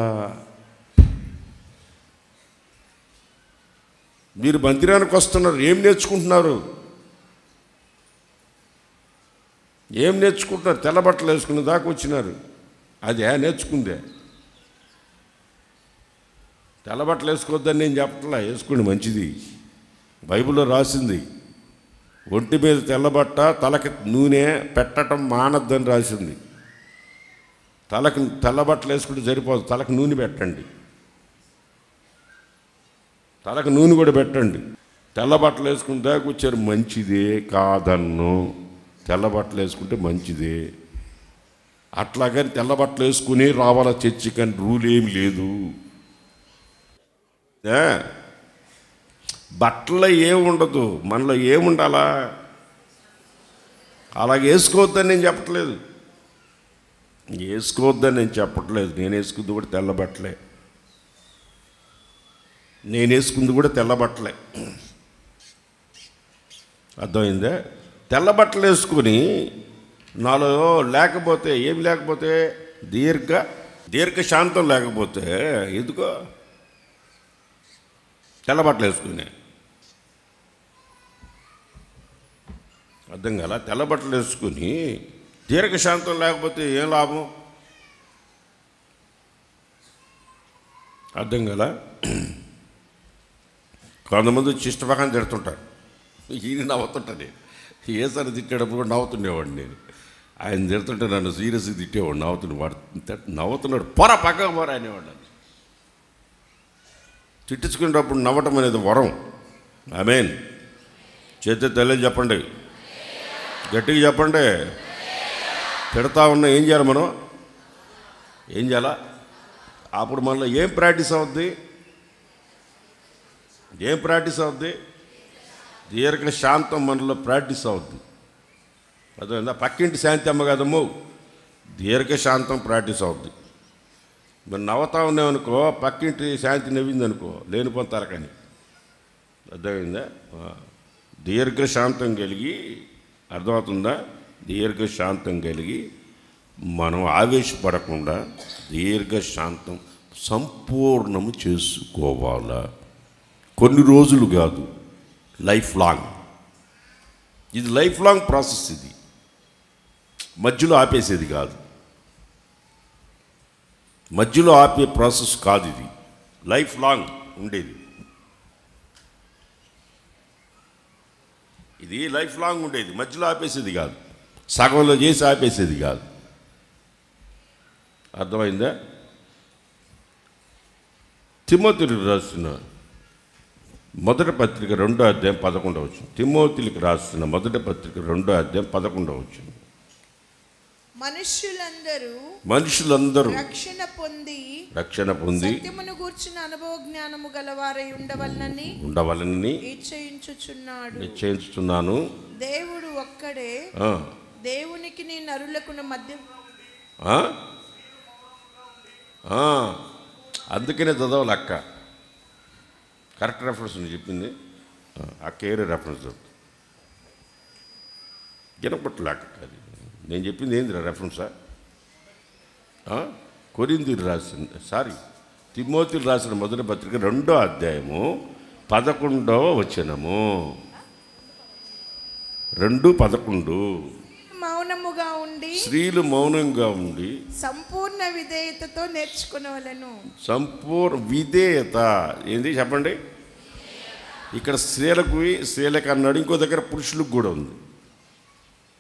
మీరు మందిరానికి వస్తున్నారు, ఏం నేర్చుకుంటున్నారు? తెల్ల బట్టలు వేసుకునే దాకా వచ్చినారు. అదే నేర్చుకుందే. తెల్ల బట్టలు వేసుకోవద్దని నేను చెప్పట్లా, వేసుకోండి, మంచిది. బైబిల్లో రాసింది, ఒంటి మీద తెల్లబట్ట, తలకి నూనె పెట్టడం మానద్దని రాసింది. తలకు తెల్లబట్టలు వేసుకుంటే సరిపోదు, తలకు నూనె పెట్టండి, తలకు నూనె కూడా పెట్టండి. తెల్లబట్టలు వేసుకుని దాకా వచ్చారు, మంచిదే కాదన్ను. తెల్లబట్టలు వేసుకుంటే మంచిదే. అట్లాగని తెల్లబట్టలు వేసుకుని రావాలా చర్చి, కానీ రూల్ ఏమి లేదు. బట్టలో ఏముండదు, మనలో ఏముండాలా? అలాగే వేసుకోవద్దని నేను చెప్పట్లేదు, నేను వేసుకుంది కూడా తెల్లబట్టలే. అర్థమైందా? తెల్లబట్టలు వేసుకుని నాలో లేకపోతే, ఏమి లేకపోతే, దీర్ఘశాంతం లేకపోతే ఎందుకో తెల్లబట్టలు వేసుకునే. అర్థం కదా? తెల్లబట్టలు వేసుకుని దీర్ఘశాంతం లేకపోతే ఏం లాభం? అర్థం కదా? కొంతమంది చిష్టపక్కన తిడుతుంటారు, ఈయన నవ్వుతుంటాను. ఏసారి తిట్టేటప్పుడు కూడా నవ్వుతుండేవాడిని నేను. ఆయన తిడుతుంటే నన్ను సీరియస్గా తిట్టేవాడు, నవ్వుతున్నాడు, పక్కకు పోరా అనేవాడు. తిట్టించుకునేటప్పుడు నవ్వటం అనేది వరం. ఆమేన్. చేతి తెలియదు చెప్పండి, గట్టిగా చెప్పండి. తిడతా ఉన్నా ఏం చేయాలి మనం? ఏం చేయాలా? అప్పుడు మనలో ఏం ప్రాక్టీస్ అవుద్ది? దీర్ఘశాంతం మనలో ప్రాక్టీస్ అవుద్ది. అదే పక్కింటి శాంతి అమ్మ కదమ్మో, దీర్ఘశాంతం ప్రాక్టీస్ అవుద్ది. మరి నవ్వుతా ఉన్నామనుకో, పక్కింటి శాంతి నవ్వింది అనుకో, లేనిపోతారు తరకని. అర్థమైందా? దీర్ఘశాంతం కలిగి, అర్థమవుతుందా? దీర్ఘశాంతం కలిగి మనం ఆవేశపడకుండా దీర్ఘశాంతం సంపూర్ణము చేసుకోవాలా. కొన్ని రోజులు కాదు, లైఫ్ లాంగ్. ఇది లైఫ్ లాంగ్ ప్రాసెస్. ఇది మధ్యలో ఆపేసేది కాదు, మధ్యలో ఆపే ప్రాసెస్ కాదు. ఇది లైఫ్ లాంగ్ ఉండేది. ఇది లైఫ్ లాంగ్ ఉండేది, మధ్యలో ఆపేసేది కాదు, సగంలో చేసి ఆపేసేది కాదు. అర్థమైందా? తిమోతికి రాసిన మొదటి పత్రిక 2వ అధ్యాయం 11వ వచనం. తిమోతికి రాసిన మొదటి పత్రిక 2వ అధ్యాయం 11వ వచనం. మనుషులందరూ రక్షణ పొంది సత్యమును గూర్చిన అనుభవ జ్ఞానము గలవారై ఉండవలనని నిశ్చయించుచున్నాను. దేవుడు ఒక్కడే, దేవునికి నీ నరులకు మధ్య. అందుకనే చదవాలి అక్క. కరెక్ట్ రెఫరెన్స్ చెప్పింది అక్క. ఏరే రెఫరెన్స్ గినపట్ల అక్క. అది నేను చెప్పింది ఏంది రెఫరెన్సా? కొరింథీయులు రాసిన తిమోతికి రాసిన మొదటి పత్రిక 2వ అధ్యాయము 11వ వచనము. 2:11. మౌనముగా ఉండి, స్త్రీలు మౌనంగా ఉండి సంపూర్ణ విధేయతతో నేర్చుకునేవాళ్ళను. సంపూర్ణ విధేయత ఏంది చెప్పండి? ఇక్కడ స్త్రీలకు అన్నాడు, ఇంకో దగ్గర పురుషులకు కూడా ఉంది.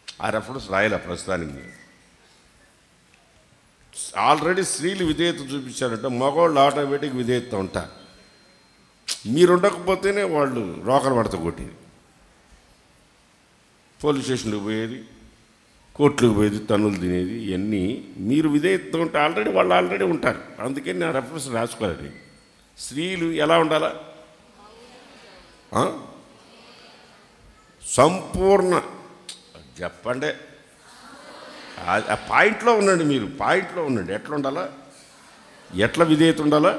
ఆ రెఫరెన్స్ రాయాల ప్రస్తుతానికి. ఆల్రెడీ స్త్రీలు విధేయత చూపించారంటే మగవాళ్ళు ఆటోమేటిక్ విధేయత ఉంటారు. మీరు ఉండకపోతేనే వాళ్ళు రోకలు పడత కొట్టేది, పోలీస్ స్టేషన్లకు పోయేది, కోర్టులకు పోయేది, తన్నులు తినేది. ఇవన్నీ మీరు విధేయత ఉంటే వాళ్ళు ఆల్రెడీ ఉంటారు. అందుకని నా రెఫరెన్స్ రాసుకోవాలి. స్త్రీలు ఎలా ఉండాలా? సంపూర్ణ చెప్పండి. ఆ పాయింట్లో ఉండండి, మీరు పాయింట్లో ఉండండి. ఎట్లా ఉండాలా? ఎట్లా విధేయత ఉండాలా?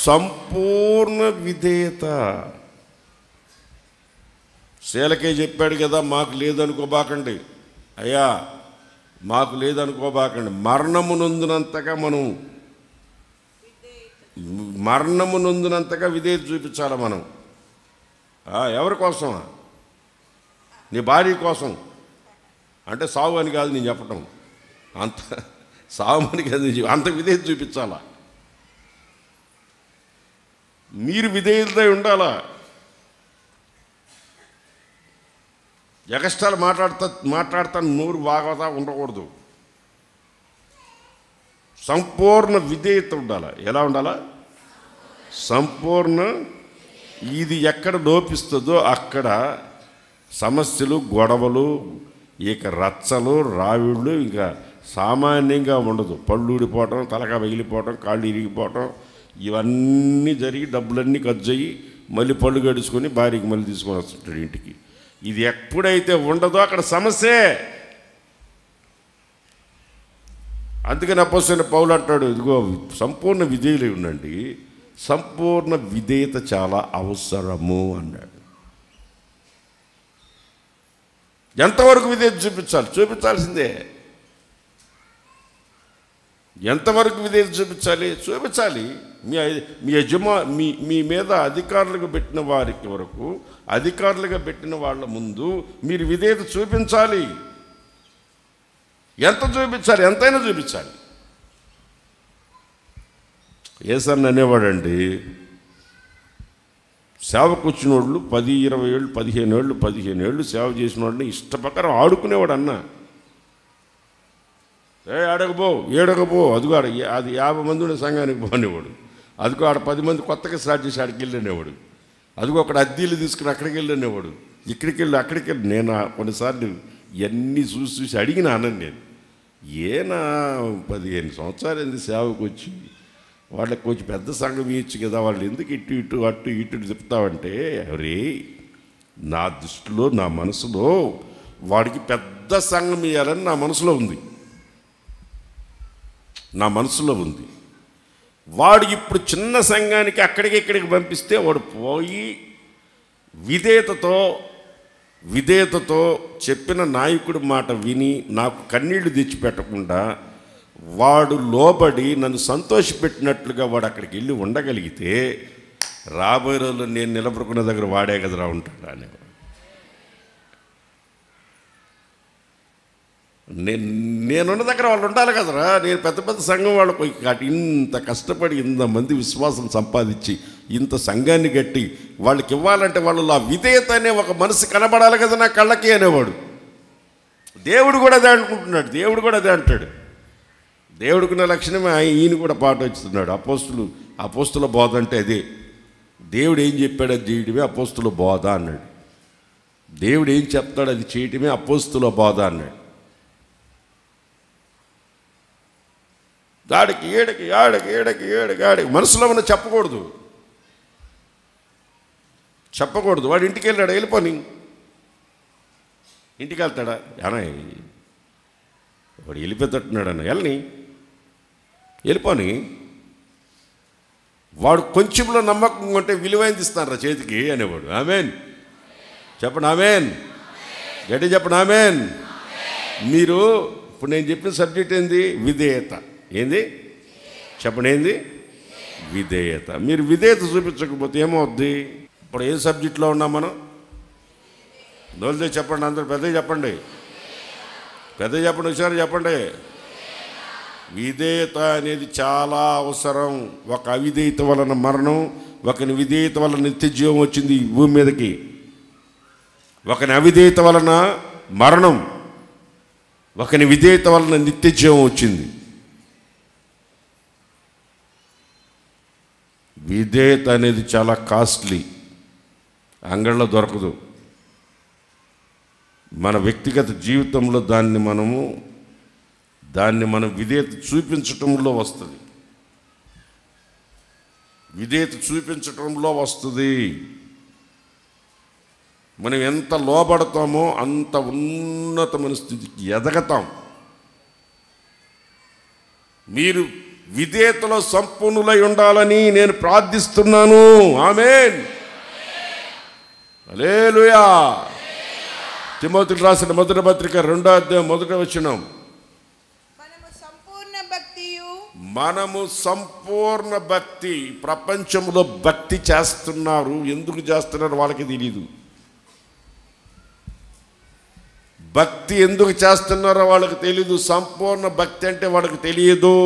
సంపూర్ణ విధేయత. శీలకే చెప్పాడు కదా, మాకు లేదనుకోబాకండి అయ్యా, మాకు లేదనుకోబాకండి. మరణము నొందినంతగా విధేయత చూపించాలి మనం. ఎవరి కోసమా? నీ భార్య కోసం. అంటే సావు అని కాదు నేను చెప్పటం, అంత సావు అని కాదు, అంత విధేయత చూపించాలా. మీరు విధేయత ఉండాలా. ఎగస్ట్రాలు మాట్లాడతా నోరు బాగా ఉండకూడదు. సంపూర్ణ విధేయత ఉండాలా. ఎలా ఉండాలా? సంపూర్ణ. ఇది ఎక్కడ లోపిస్తుందో అక్కడ సమస్యలు, గొడవలు, ఇక రచ్చలు, రావిళ్ళు ఇంకా సామాన్యంగా ఉండదు. పళ్ళు ఊడిపోవటం, తలక పగిలిపోవటం, కాళ్ళు ఇరిగిపోవటం, ఇవన్నీ జరిగి డబ్బులన్నీ ఖర్చు అయ్యి మళ్ళీ పళ్ళు గడుచుకొని భార్యకి మళ్ళీ తీసుకొని వస్తుంటాడు ఇంటికి. ఇది ఎప్పుడైతే ఉండదో అక్కడ సమస్యే. అందుకని అపోస్తలుడైన పౌలు అంటాడు, ఇదిగో సంపూర్ణ విధేయులై ఉండండి, సంపూర్ణ విధేయత చాలా అవసరము అన్నాడు. ఎంతవరకు విధేయత చూపించాల్సిందే. ఎంతవరకు విధేయత చూపించాలి. మీ మీద అధికారులుగా పెట్టిన వారికి వరకు, అధికారులుగా పెట్టిన వాళ్ళ ముందు మీరు విధేయత చూపించాలి. ఎంత చూపించాలి? ఎంతైనా చూపించాలి. యేసన్న అనేవాడండి, సేవకు వచ్చిన వాళ్ళు 10, 20 ఏళ్ళు, 15 ఏళ్ళు సేవ చేసిన వాళ్ళని ఇష్టప్రకారం ఆడుకునేవాడు. అన్న ఏడకపో అదిగో అది 50 మంది ఉండే సంఘానికి పోనేవాడు. అదిగో ఆడ 10 మంది కొత్తగా స్టార్ట్ చేసి ఆడికి వెళ్ళనేవాడు. అదిగో అక్కడ అద్దీలు తీసుకుని అక్కడికి వెళ్ళనేవాడు, ఇక్కడికి వెళ్ళి అక్కడికి వెళ్ళి. నేను కొన్నిసార్లు ఇవన్నీ చూసి అడిగిన అన్నని నేను, ఏనా 15 సంవత్సరాలు ఎందుకు సేవకు వచ్చి వాళ్ళకి కొంచెం పెద్ద సంఘం ఇచ్చు కదా, వాళ్ళు ఎందుకు ఇటు చెప్తావంటే, ఎవరే నా దృష్టిలో, నా మనసులో వాడికి పెద్ద సంఘం ఇవ్వాలని నా మనసులో ఉంది. నా మనసులో ఉంది. వాడు ఇప్పుడు చిన్న సంఘానికి అక్కడికి ఇక్కడికి పంపిస్తే వాడు పోయి విధేయతతో చెప్పిన నాయకుడి మాట విని నాకు కన్నీళ్లు తెచ్చిపెట్టకుండా వాడు లోబడి నన్ను సంతోషపెట్టినట్లుగా వాడు అక్కడికి వెళ్ళి ఉండగలిగితే రాబోయే రోజుల్లో నేను నిలబడుకున్న దగ్గర వాడే కదరా ఉంటాడు అనేవాడు. నేనున్న దగ్గర వాళ్ళు ఉండాలి కదరా. నేను పెద్ద పెద్ద సంఘం వాళ్ళకు ఇంత కష్టపడి ఇంతమంది విశ్వాసం సంపాదించి ఇంత సంఘాన్ని కట్టి వాళ్ళకి ఇవ్వాలంటే వాళ్ళు ఆ విధేయత అనే ఒక మనసు కనబడాలి కదా నా కళ్ళకి అనేవాడు. దేవుడు కూడా అదే అనుకుంటున్నాడు. దేవుడు కూడా అదే అంటాడు. దేవుడికున్న లక్షణమే ఈయన కూడా పాట వచ్చుతున్నాడు. అపోస్తుల బోధ అంటే అదే. దేవుడు ఏం చెప్పాడు అది చేయడమే అపోస్తుల బోధ అన్నాడు. దేవుడు ఏం చెప్తాడు అది చేయటమే అపోస్తుల బోధ అన్నాడు. దాడికి ఏడకి మనసులో ఉన్న చెప్పకూడదు. వాడు ఇంటికి వెళ్ళాడు, వెళ్ళిపోని. ఇంటికి వెళ్తాడా అన్న, వాడు వెళ్ళిపోతున్నాడన్న వెళ్ళిపోని. వాడు కొంచెంలో నమ్మకం ఉంటే విలువైంది ఇస్తాను చేతికి అనేవాడు. ఆమెన్ చెప్పండి, ఆమెన్ గట్టి చెప్పండి, ఆమెన్. మీరు ఇప్పుడు నేను చెప్పిన సబ్జెక్ట్ ఏంది? విధేయత. ఏంది చెప్పండి, ఏంది? విధేయత. మీరు విధేయత చూపించకపోతే ఏమవుద్ది? ఇప్పుడు ఏ సబ్జెక్ట్లో ఉన్నాం మనం? నోల్దే చెప్పండి, అందరూ పెద్దగా చెప్పండి, ఒకసారి చెప్పండి. విధేయత అనేది చాలా అవసరం. ఒక అవిధేయత వలన మరణం, ఒకని విధేయత వలన నిత్యజీవం వచ్చింది ఈ భూమి మీదకి. ఒకని అవిధేయత వలన మరణం, ఒకని విధేయత వలన నిత్యజీవం వచ్చింది. విధేయత అనేది చాలా కాస్ట్లీ, అంగళ్ళలో దొరకదు. మన వ్యక్తిగత జీవితంలో దాన్ని మనం విధేయత చూపించటంలో వస్తుంది. మనం ఎంత లోబడతామో అంత ఉన్నతమైన స్థితికి ఎదగతాం. మీరు విధేయతలో సంపూర్ణులై ఉండాలని నేను ప్రార్థిస్తున్నాను. ఆమేన్, హల్లెలూయా. తిమోతికి రాసిన మొదటి పత్రిక 2వ అధ్యాయం 1వ వచనం. మనము సంపూర్ణ భక్తి. ప్రపంచంలో భక్తి చేస్తున్నారు, ఎందుకు చేస్తున్నారు వాళ్ళకి తెలియదు. భక్తి ఎందుకు చేస్తున్నారో వాళ్ళకి తెలియదు. సంపూర్ణ భక్తి అంటే వాళ్ళకి తెలియదు.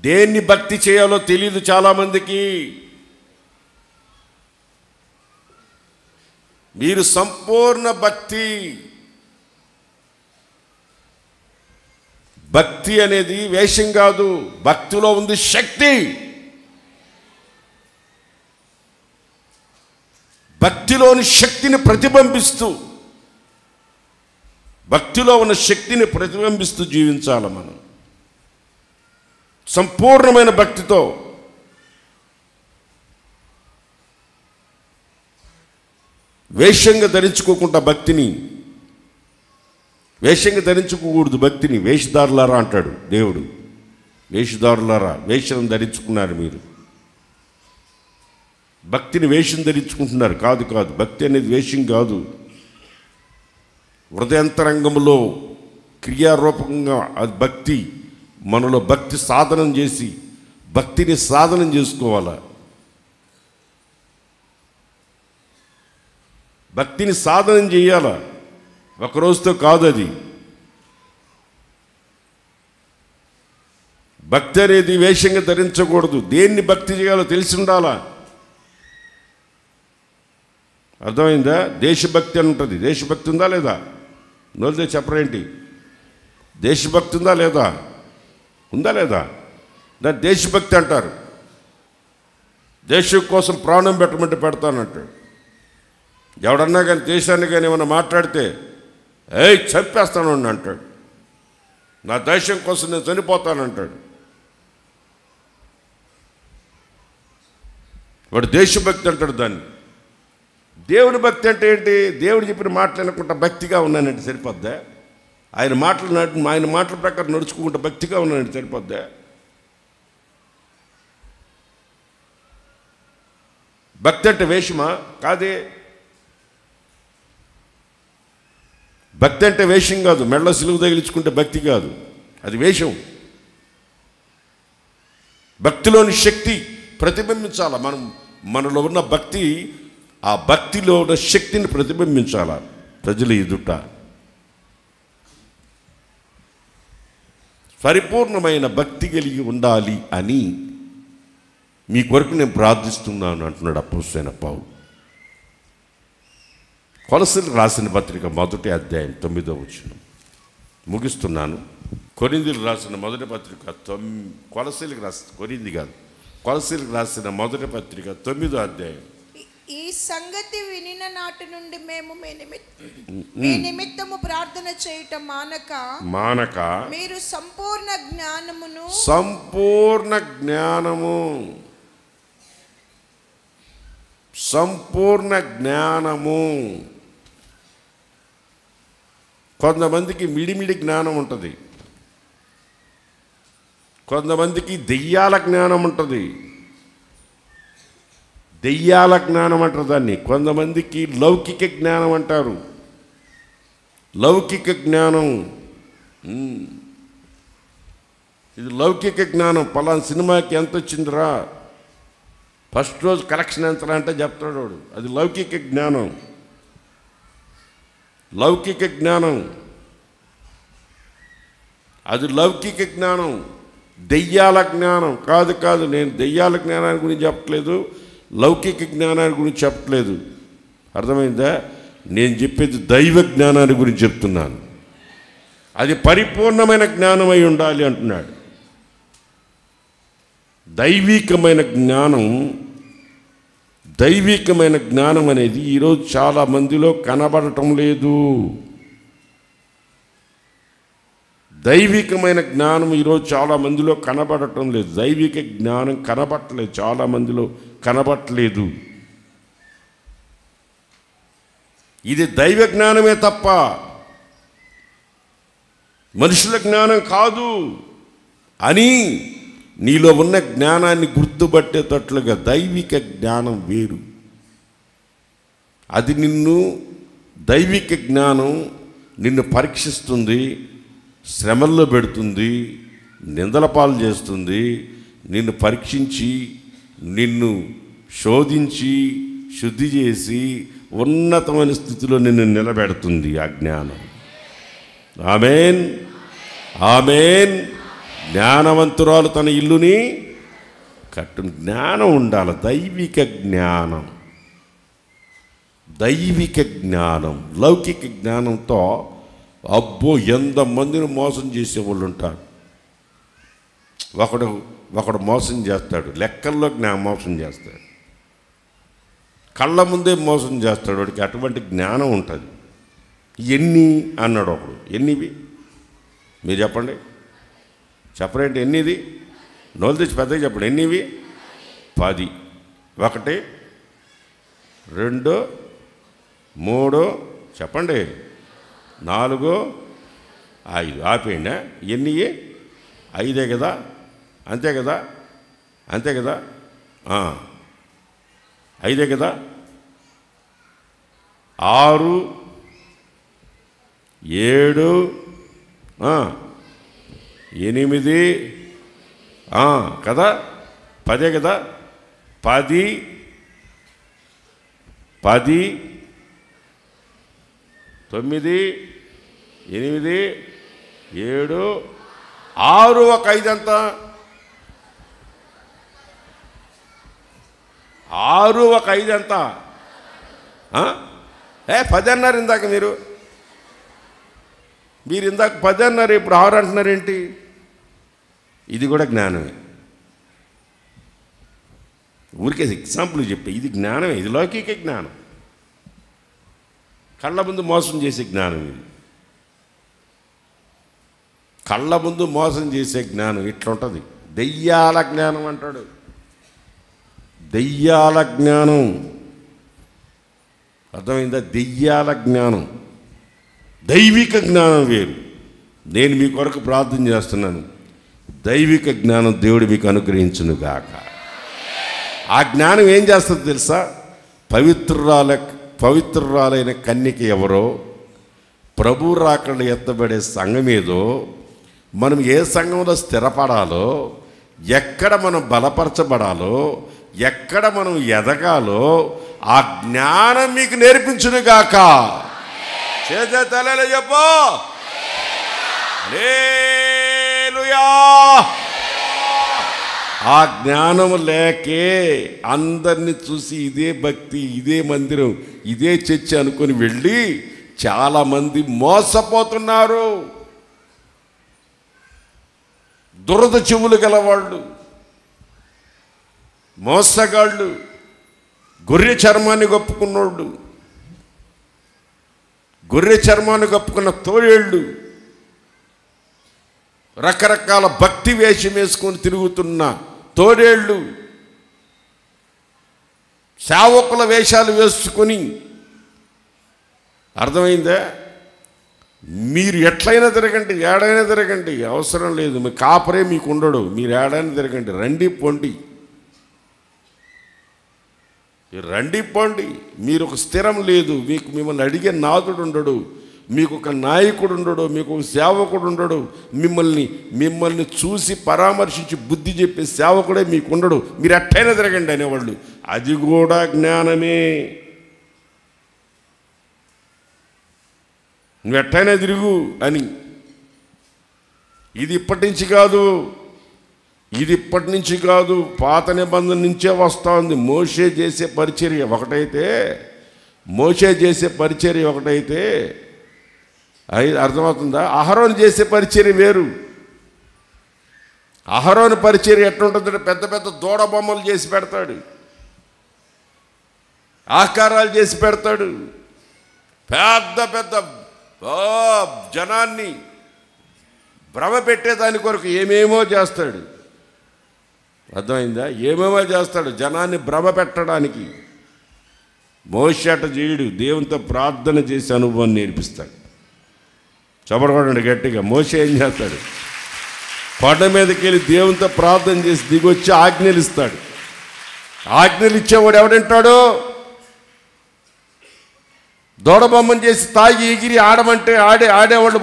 దేన్ని భక్తి చేయాలో తెలియదు చాలామందికి. మీరు సంపూర్ణ భక్తి అనేది వేషం కాదు. భక్తిలో ఉంది శక్తి. భక్తిలోని శక్తిని ప్రతిబింబిస్తూ, భక్తిలో ఉన్న శక్తిని ప్రతిబింబిస్తూ జీవించాలి మనం సంపూర్ణమైన భక్తితో. వేషంగా ధరించుకోకుండా వేషంగా ధరించుకోకూడదు భక్తిని. వేషధారులారా అంటాడు దేవుడు. వేషధారులారా, వేషం ధరించుకున్నారు మీరు. భక్తిని వేషం ధరించుకుంటున్నారు. కాదు, భక్తి అనేది వేషం కాదు. హృదయంతరంగంలో క్రియారూపకంగా అది భక్తి. మనలో భక్తి సాధనం చేసి భక్తిని సాధనం చేసుకోవాలా. భక్తిని సాధనం చేయాలా, ఒకరోజుతో కాదు. అది భక్తి అనేది వేషంగా ధరించకూడదు. దేన్ని భక్తి చేయాలో తెలిసి ఉండాలా. అర్థమైందా? దేశభక్తి అని ఉంటుంది. దేశభక్తి ఉందా లేదా? నోల్దే చెప్పరేంటి? దేశభక్తి ఉందా లేదా? దాన్ని దేశభక్తి అంటారు. దేశం కోసం ప్రాణం పెట్టమంటే పెడతానంటాడు. ఎవడన్నా కానీ దేశాన్ని కానీ ఏమన్నా మాట్లాడితే చంపేస్తాను అంటాడు. నా దేశం కోసం నేను చనిపోతానంటాడు. వాడు దేశభక్తి అంటాడు దాన్ని. దేవుడి భక్తి అంటే ఏంటి? దేవుడు చెప్పిన మాటలు వినకుండా భక్తిగా ఉన్నానంటే సరిపోద్దా? ఆయన మాటల ప్రకారం నడుచుకుంటే భక్తిగా ఉన్నాడు సరిపోద్దా? భక్తి అంటే వేషమా? కాదే. భక్తి అంటే వేషం కాదు. మెడలో సిలువ తగిలించుకుంటే భక్తి కాదు, అది వేషం. భక్తిలోని శక్తి ప్రతిబింబించాల. మనలో ఉన్న భక్తి, ఆ భక్తిలో ఉన్న శక్తిని ప్రతిబింబించాల ప్రజల ఎదుట. పరిపూర్ణమైన భక్తి కలిగి ఉండాలి అని మీ కొరకు నేను ప్రార్థిస్తున్నాను అంటున్నాడు అపోస్తలుడైన పౌలు. కొలస్సీలకు రాసిన పత్రిక 1వ అధ్యాయం 9వ వచనం ముగిస్తున్నాను. కొరింథీయులకు రాసిన మొదటి పత్రిక కొలస్సీలకు రాసిన మొదటి పత్రిక 9వ అధ్యాయం. ఈ సంగతి వినిన నాటి నుండి మేము మీ నిమిత్తము ప్రార్థన చేయటం మానక మీరు సంపూర్ణ జ్ఞానము. కొంతమందికి మిడిమిడి జ్ఞానం ఉంటుంది, కొంతమందికి దెయ్యాల జ్ఞానం ఉంటుంది. దెయ్యాల జ్ఞానం అంటారు దాన్ని. కొంతమందికి లౌకిక జ్ఞానం అంటారు. లౌకిక జ్ఞానం, ఇది లౌకిక జ్ఞానం. పలానా సినిమాకి ఎంత వచ్చిందిరా, ఫస్ట్ రోజు కలెక్షన్ ఎంతరా అంటే చెప్తాడు వాడు. అది లౌకిక జ్ఞానం. లౌకిక జ్ఞానం అది లౌకిక జ్ఞానం. దెయ్యాల జ్ఞానం కాదు. నేను దెయ్యాల జ్ఞానాన్ని గురించి చెప్పట్లేదు, లౌకిక జ్ఞానాన్ని గురించి చెప్పట్లేదు. అర్థమైందా? నేను చెప్పేది దైవ జ్ఞానాన్ని గురించి చెప్తున్నాను. అది పరిపూర్ణమైన జ్ఞానం అయి ఉండాలి అంటున్నాడు. దైవికమైన జ్ఞానం అనేది ఈరోజు చాలా మందిలో కనబడటం లేదు. దైవికమైన జ్ఞానం ఈరోజు చాలా మందిలో కనబడటం లేదు. దైవిక జ్ఞానం కనబట్టలేదు, చాలా మందిలో కనబట్టలేదు. ఇది దైవ జ్ఞానమే తప్ప మనుషుల జ్ఞానం కాదు అని నీలో ఉన్న జ్ఞానాన్ని గుర్తుపట్టేటట్లుగా దైవిక జ్ఞానం వేరు. అది దైవిక జ్ఞానం నిన్ను పరీక్షిస్తుంది, శ్రమల్లో పెడుతుంది, నిందల పాలు చేస్తుంది. నిన్ను పరీక్షించి, నిన్ను శోధించి, శుద్ధి చేసి ఉన్నతమైన స్థితిలో నిన్ను నిలబెడుతుంది ఆ జ్ఞానం. ఆమేన్, ఆమేన్. జ్ఞానవంతురాలు తన ఇల్లుని కట్టును. జ్ఞానం ఉండాలి, దైవిక జ్ఞానం. దైవిక జ్ఞానం. లౌకిక జ్ఞానంతో అబ్బో ఎంతమందిని మోసం చేసేవాళ్ళు ఉంటారు. ఒకడు మోసం చేస్తాడు, లెక్కల్లో మోసం చేస్తాడు, కళ్ళ ముందే మోసం చేస్తాడు. వాడికి అటువంటి జ్ఞానం ఉంటుంది. ఎన్ని అన్నాడు ఒకడు. ఎన్నివి మీరు చెప్పండి, చెప్పరేంటి? ఎన్నిది? నోలు తెచ్చి పెద్దగా చెప్పండి. ఎన్నివి? 10. 1 2 3 చెప్పండి, 4 5. ఆపేయండి. ఎన్ని? 5 కదా, అంతే కదా, 5 కదా, 6 7 8 కదా, 10 కదా, 10 9 8 7 6 ఒక 5 ఎంత? 6 ఒక 5 ఎంత? 10 అన్నారు ఇందాక. మీరు ఇందాక 10 అన్నారు, ఇప్పుడు 6 అంటున్నారేంటి? ఇది కూడా జ్ఞానమే. ఊరికే ఎగ్జాంపుల్ చెప్పే, ఇది జ్ఞానమే. ఇది లౌకిక జ్ఞానం. కళ్ళ ముందు మోసం చేసే జ్ఞానం ఇది. కళ్ళ ముందు మోసం చేసే జ్ఞానం ఇట్లా ఉంటుంది. దెయ్యాల జ్ఞానం అంటాడు. దెయ్యాల జ్ఞానం. అర్థమైందా? దెయ్యాల జ్ఞానం. దైవిక జ్ఞానం వేరు. నేను మీ కొరకు ప్రార్థన చేస్తున్నాను. దైవిక జ్ఞానం దేవుడు మీకు అనుగ్రహించును గాక. ఆ జ్ఞానం ఏం చేస్తుంది తెలుసా? పవిత్రురాలైన కన్యక ఎవరో, ప్రభు రాకడ ఎత్తబడే సంఘం ఏదో, మనం ఏ సంఘంలో స్థిరపడాలో, ఎక్కడ మనం బలపరచబడాలో, ఎక్కడ మనం ఎదగాలో ఆ జ్ఞానం మీకు నేర్పించును గాక. చేతులెత్తి చెప్పు హల్లెలూయా. ఆ జ్ఞానం లేకే అందరిని చూసి ఇదే భక్తి, ఇదే మందిరం, ఇదే చర్చ అనుకొని వెళ్ళి చాలామంది మోసపోతున్నారు. దురద చెవులు గలవాళ్ళు, మోసగాళ్ళు, గొర్రె చర్మాన్ని కప్పుకున్నోళ్ళు, గొర్రె చర్మాన్ని కప్పుకున్న తోడేళ్ళు, రకరకాల భక్తి వేషం వేసుకొని తిరుగుతున్న తోడేళ్ళు, సేవకుల వేషాలు వేసుకొని, అర్థమైందా? మీరు ఎట్లయినా తిరగండి, ఏడైనా తిరగండి, అవసరం లేదు. మీ కాపరే మీకు ఉండడు, మీరు ఏడైనా తిరగండి, రండి పొండి, రండి పొండి. మీరు ఒక స్థిరం లేదు, మీకు మిమ్మల్ని అడిగే నాదుడు ఉండడు, మీకు ఒక నాయకుడు ఉండడు, మీకు ఒక సేవకుడు ఉండడు, మిమ్మల్ని చూసి పరామర్శించి బుద్ధి చెప్పే సేవకుడే మీకు ఉండడు. మీరు ఎట్టయినా తిరగండి అనేవాళ్ళు. అది కూడా జ్ఞానమే. నువ్వు ఎట్టయినా తిరుగు అని. ఇది ఇప్పటి నుంచి కాదు, పాత నిబంధన నుంచే వస్తూ ఉంది. మోషే చేసే పరిచర్య ఒకటైతే అర్థమవుతుందా? అహరోను చేసే పరిచర్య వేరు. అహరోను పరిచర్య ఎట్లుంటుందంటే పెద్ద పెద్ద దూడ బొమ్మలు చేసి పెడతాడు, ఆకారాలు చేసి పెడతాడు, పెద్ద పెద్ద జనాన్ని భ్రమ పెట్టేదాని కొరకు ఏమేమో చేస్తాడు. అర్థమైందా? ఏమేమో చేస్తాడు జనాన్ని భ్రమ పెట్టడానికి. మోషే అట చేయడు, దేవునితో ప్రార్థన చేసి అనుభవం నేర్పిస్తాడు. చెప్పకూడదు గట్టిగా. మోషే ఏం చేస్తాడు? కొండ మీదకి వెళ్ళి దేవునితో ప్రార్థన చేసి దిగొచ్చి ఆజ్ఞలు ఇస్తాడు. ఆజ్ఞలు ఇచ్చేవాడు ఎవడంటాడు? దూడబొమ్మను చేసి తాగి ఎగిరి ఆడమంటే ఆడేవాళ్ళు,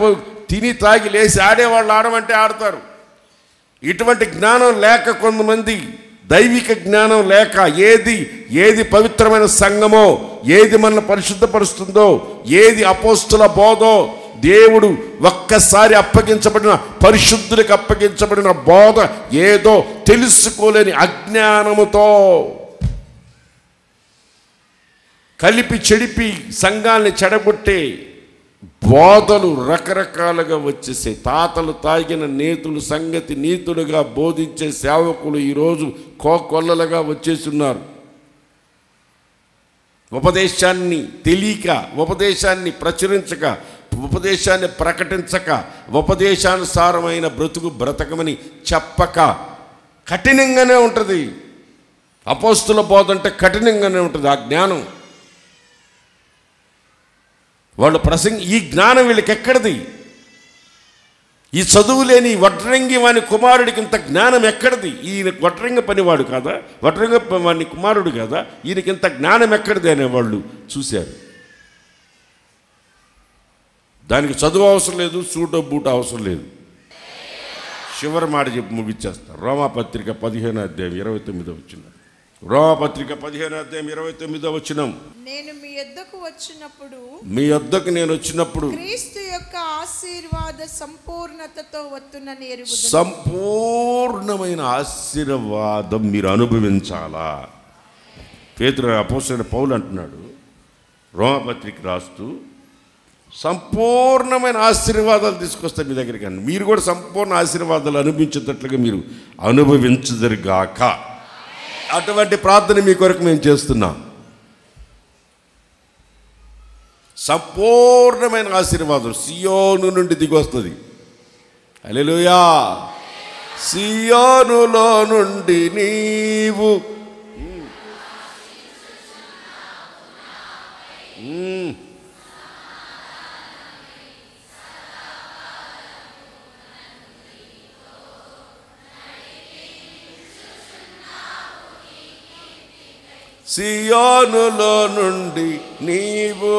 తిని తాగి లేచి ఆడేవాళ్ళు ఆడమంటే ఆడతారు. ఇటువంటి జ్ఞానం లేక కొంతమంది, దైవిక జ్ఞానం లేక ఏది పవిత్రమైన సంఘమో, ఏది మనల్ని పరిశుద్ధపరుస్తుందో, ఏది అపోస్తుల బోధో, దేవుడు ఒక్కసారి అప్పగించబడిన పరిశుద్ధులకు అప్పగించబడిన బోధ ఏదో తెలుసుకోలేని అజ్ఞానముతో కలిపి చెడిపి సంఘాన్ని చెడగొట్టే బోధలు రకరకాలుగా వచ్చేసాయి. తాతలు తాగిన నేతులు సంగతి నీతులుగా బోధించే సేవకులు ఈరోజు కోకొల్లలుగా వచ్చేస్తున్నారు. ఉపదేశాన్ని తెలియక, ఉపదేశాన్ని ప్రచురించక, ఉపదేశాన్ని ప్రకటించక, ఉపదేశానుసారమైన బ్రతకమని చెప్పక కఠినంగానే ఉంటుంది. అపోస్తుల బోధ అంటే కఠినంగానే ఉంటుంది ఆ జ్ఞానం. వాళ్ళు ఈ జ్ఞానం వీళ్ళకి ఎక్కడిది? ఈ చదువు లేని వడ్రంగి వాని కుమారుడికి ఇంత జ్ఞానం ఎక్కడిది? ఈయన వడ్రంగ పనివాడు కాదా, వడ్రంగ వాని కుమారుడు కాదా, ఈయనకి ఇంత జ్ఞానం ఎక్కడిది అనేవాళ్ళు చూశారు. దానికి చదువు అవసరం లేదు, సూట బూట అవసరం లేదు. చివరి మాట చెప్పి ముగిచ్చేస్తారు. రోమాపత్రిక 15వ అధ్యాయం 29వ వచనం. రోమాపత్రిక 15వ అధ్యాయం 29వ వచనం. నేను మీ యొద్దకు వచ్చినప్పుడు, మీ యొద్దకు నేను వచ్చినప్పుడు క్రీస్తు యొక్క ఆశీర్వాద సంపూర్ణతతో వత్తునని ఎరుగుదును. సంపూర్ణమైన ఆశీర్వాదం మీరు అనుభవించాలా. పేతురు అపోస్తలుడైన పౌలు అంటున్నాడు రోమాపత్రిక రాస్తూ, సంపూర్ణమైన ఆశీర్వాదాలు తీసుకొస్తారు మీ దగ్గరికి. మీరు కూడా సంపూర్ణ ఆశీర్వాదాలు అనుభవించేటట్లుగా మీరు అనుభవించదరుగాక. అటువంటి ప్రార్థన మీ కొరకు మేము చేస్తున్నాం. సంపూర్ణమైన ఆశీర్వాదం సియోను నుండి దిగి వస్తుంది. హల్లెలూయా. సియోనులో నుండి నీవు సియోనులో నుండి నీవు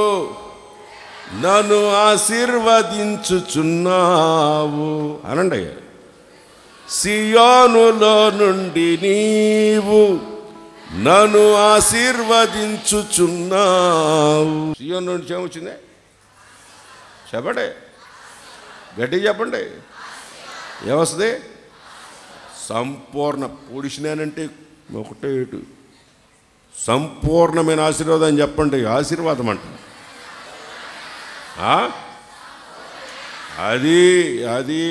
నన్ను ఆశీర్వదించుచున్నావు అనండి. సియోనులో నుండి నీవు నన్ను ఆశీర్వదించుచున్నావు. సియోను నుండి ఏమొచ్చింది చెప్పండి, గట్టిగా చెప్పండి. ఏమొస్తుంది? సంపూర్ణ పొడిచినానంటే ఒకటే ఇటు సంపూర్ణమైన ఆశీర్వాదం అని చెప్పండి. ఆశీర్వాదం అంట అది అది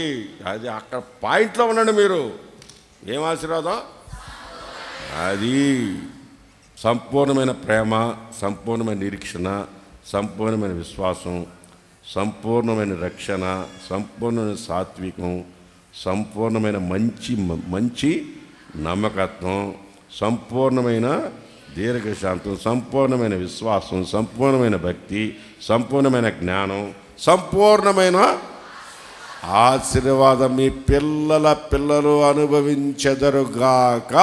అది అక్కడ పాయింట్లో ఉండండి మీరు. ఏం ఆశీర్వాదం? అది సంపూర్ణమైన ప్రేమ, సంపూర్ణమైన నిరీక్షణ, సంపూర్ణమైన విశ్వాసం, సంపూర్ణమైన రక్షణ, సంపూర్ణమైన సాత్వికం, సంపూర్ణమైన మంచి నమ్మకత్వం, సంపూర్ణమైన దీర్ఘశాంతం, సంపూర్ణమైన విశ్వాసం, సంపూర్ణమైన భక్తి, సంపూర్ణమైన జ్ఞానం, సంపూర్ణమైన ఆశీర్వాదం మీ పిల్లలు అనుభవించెదరుగాక.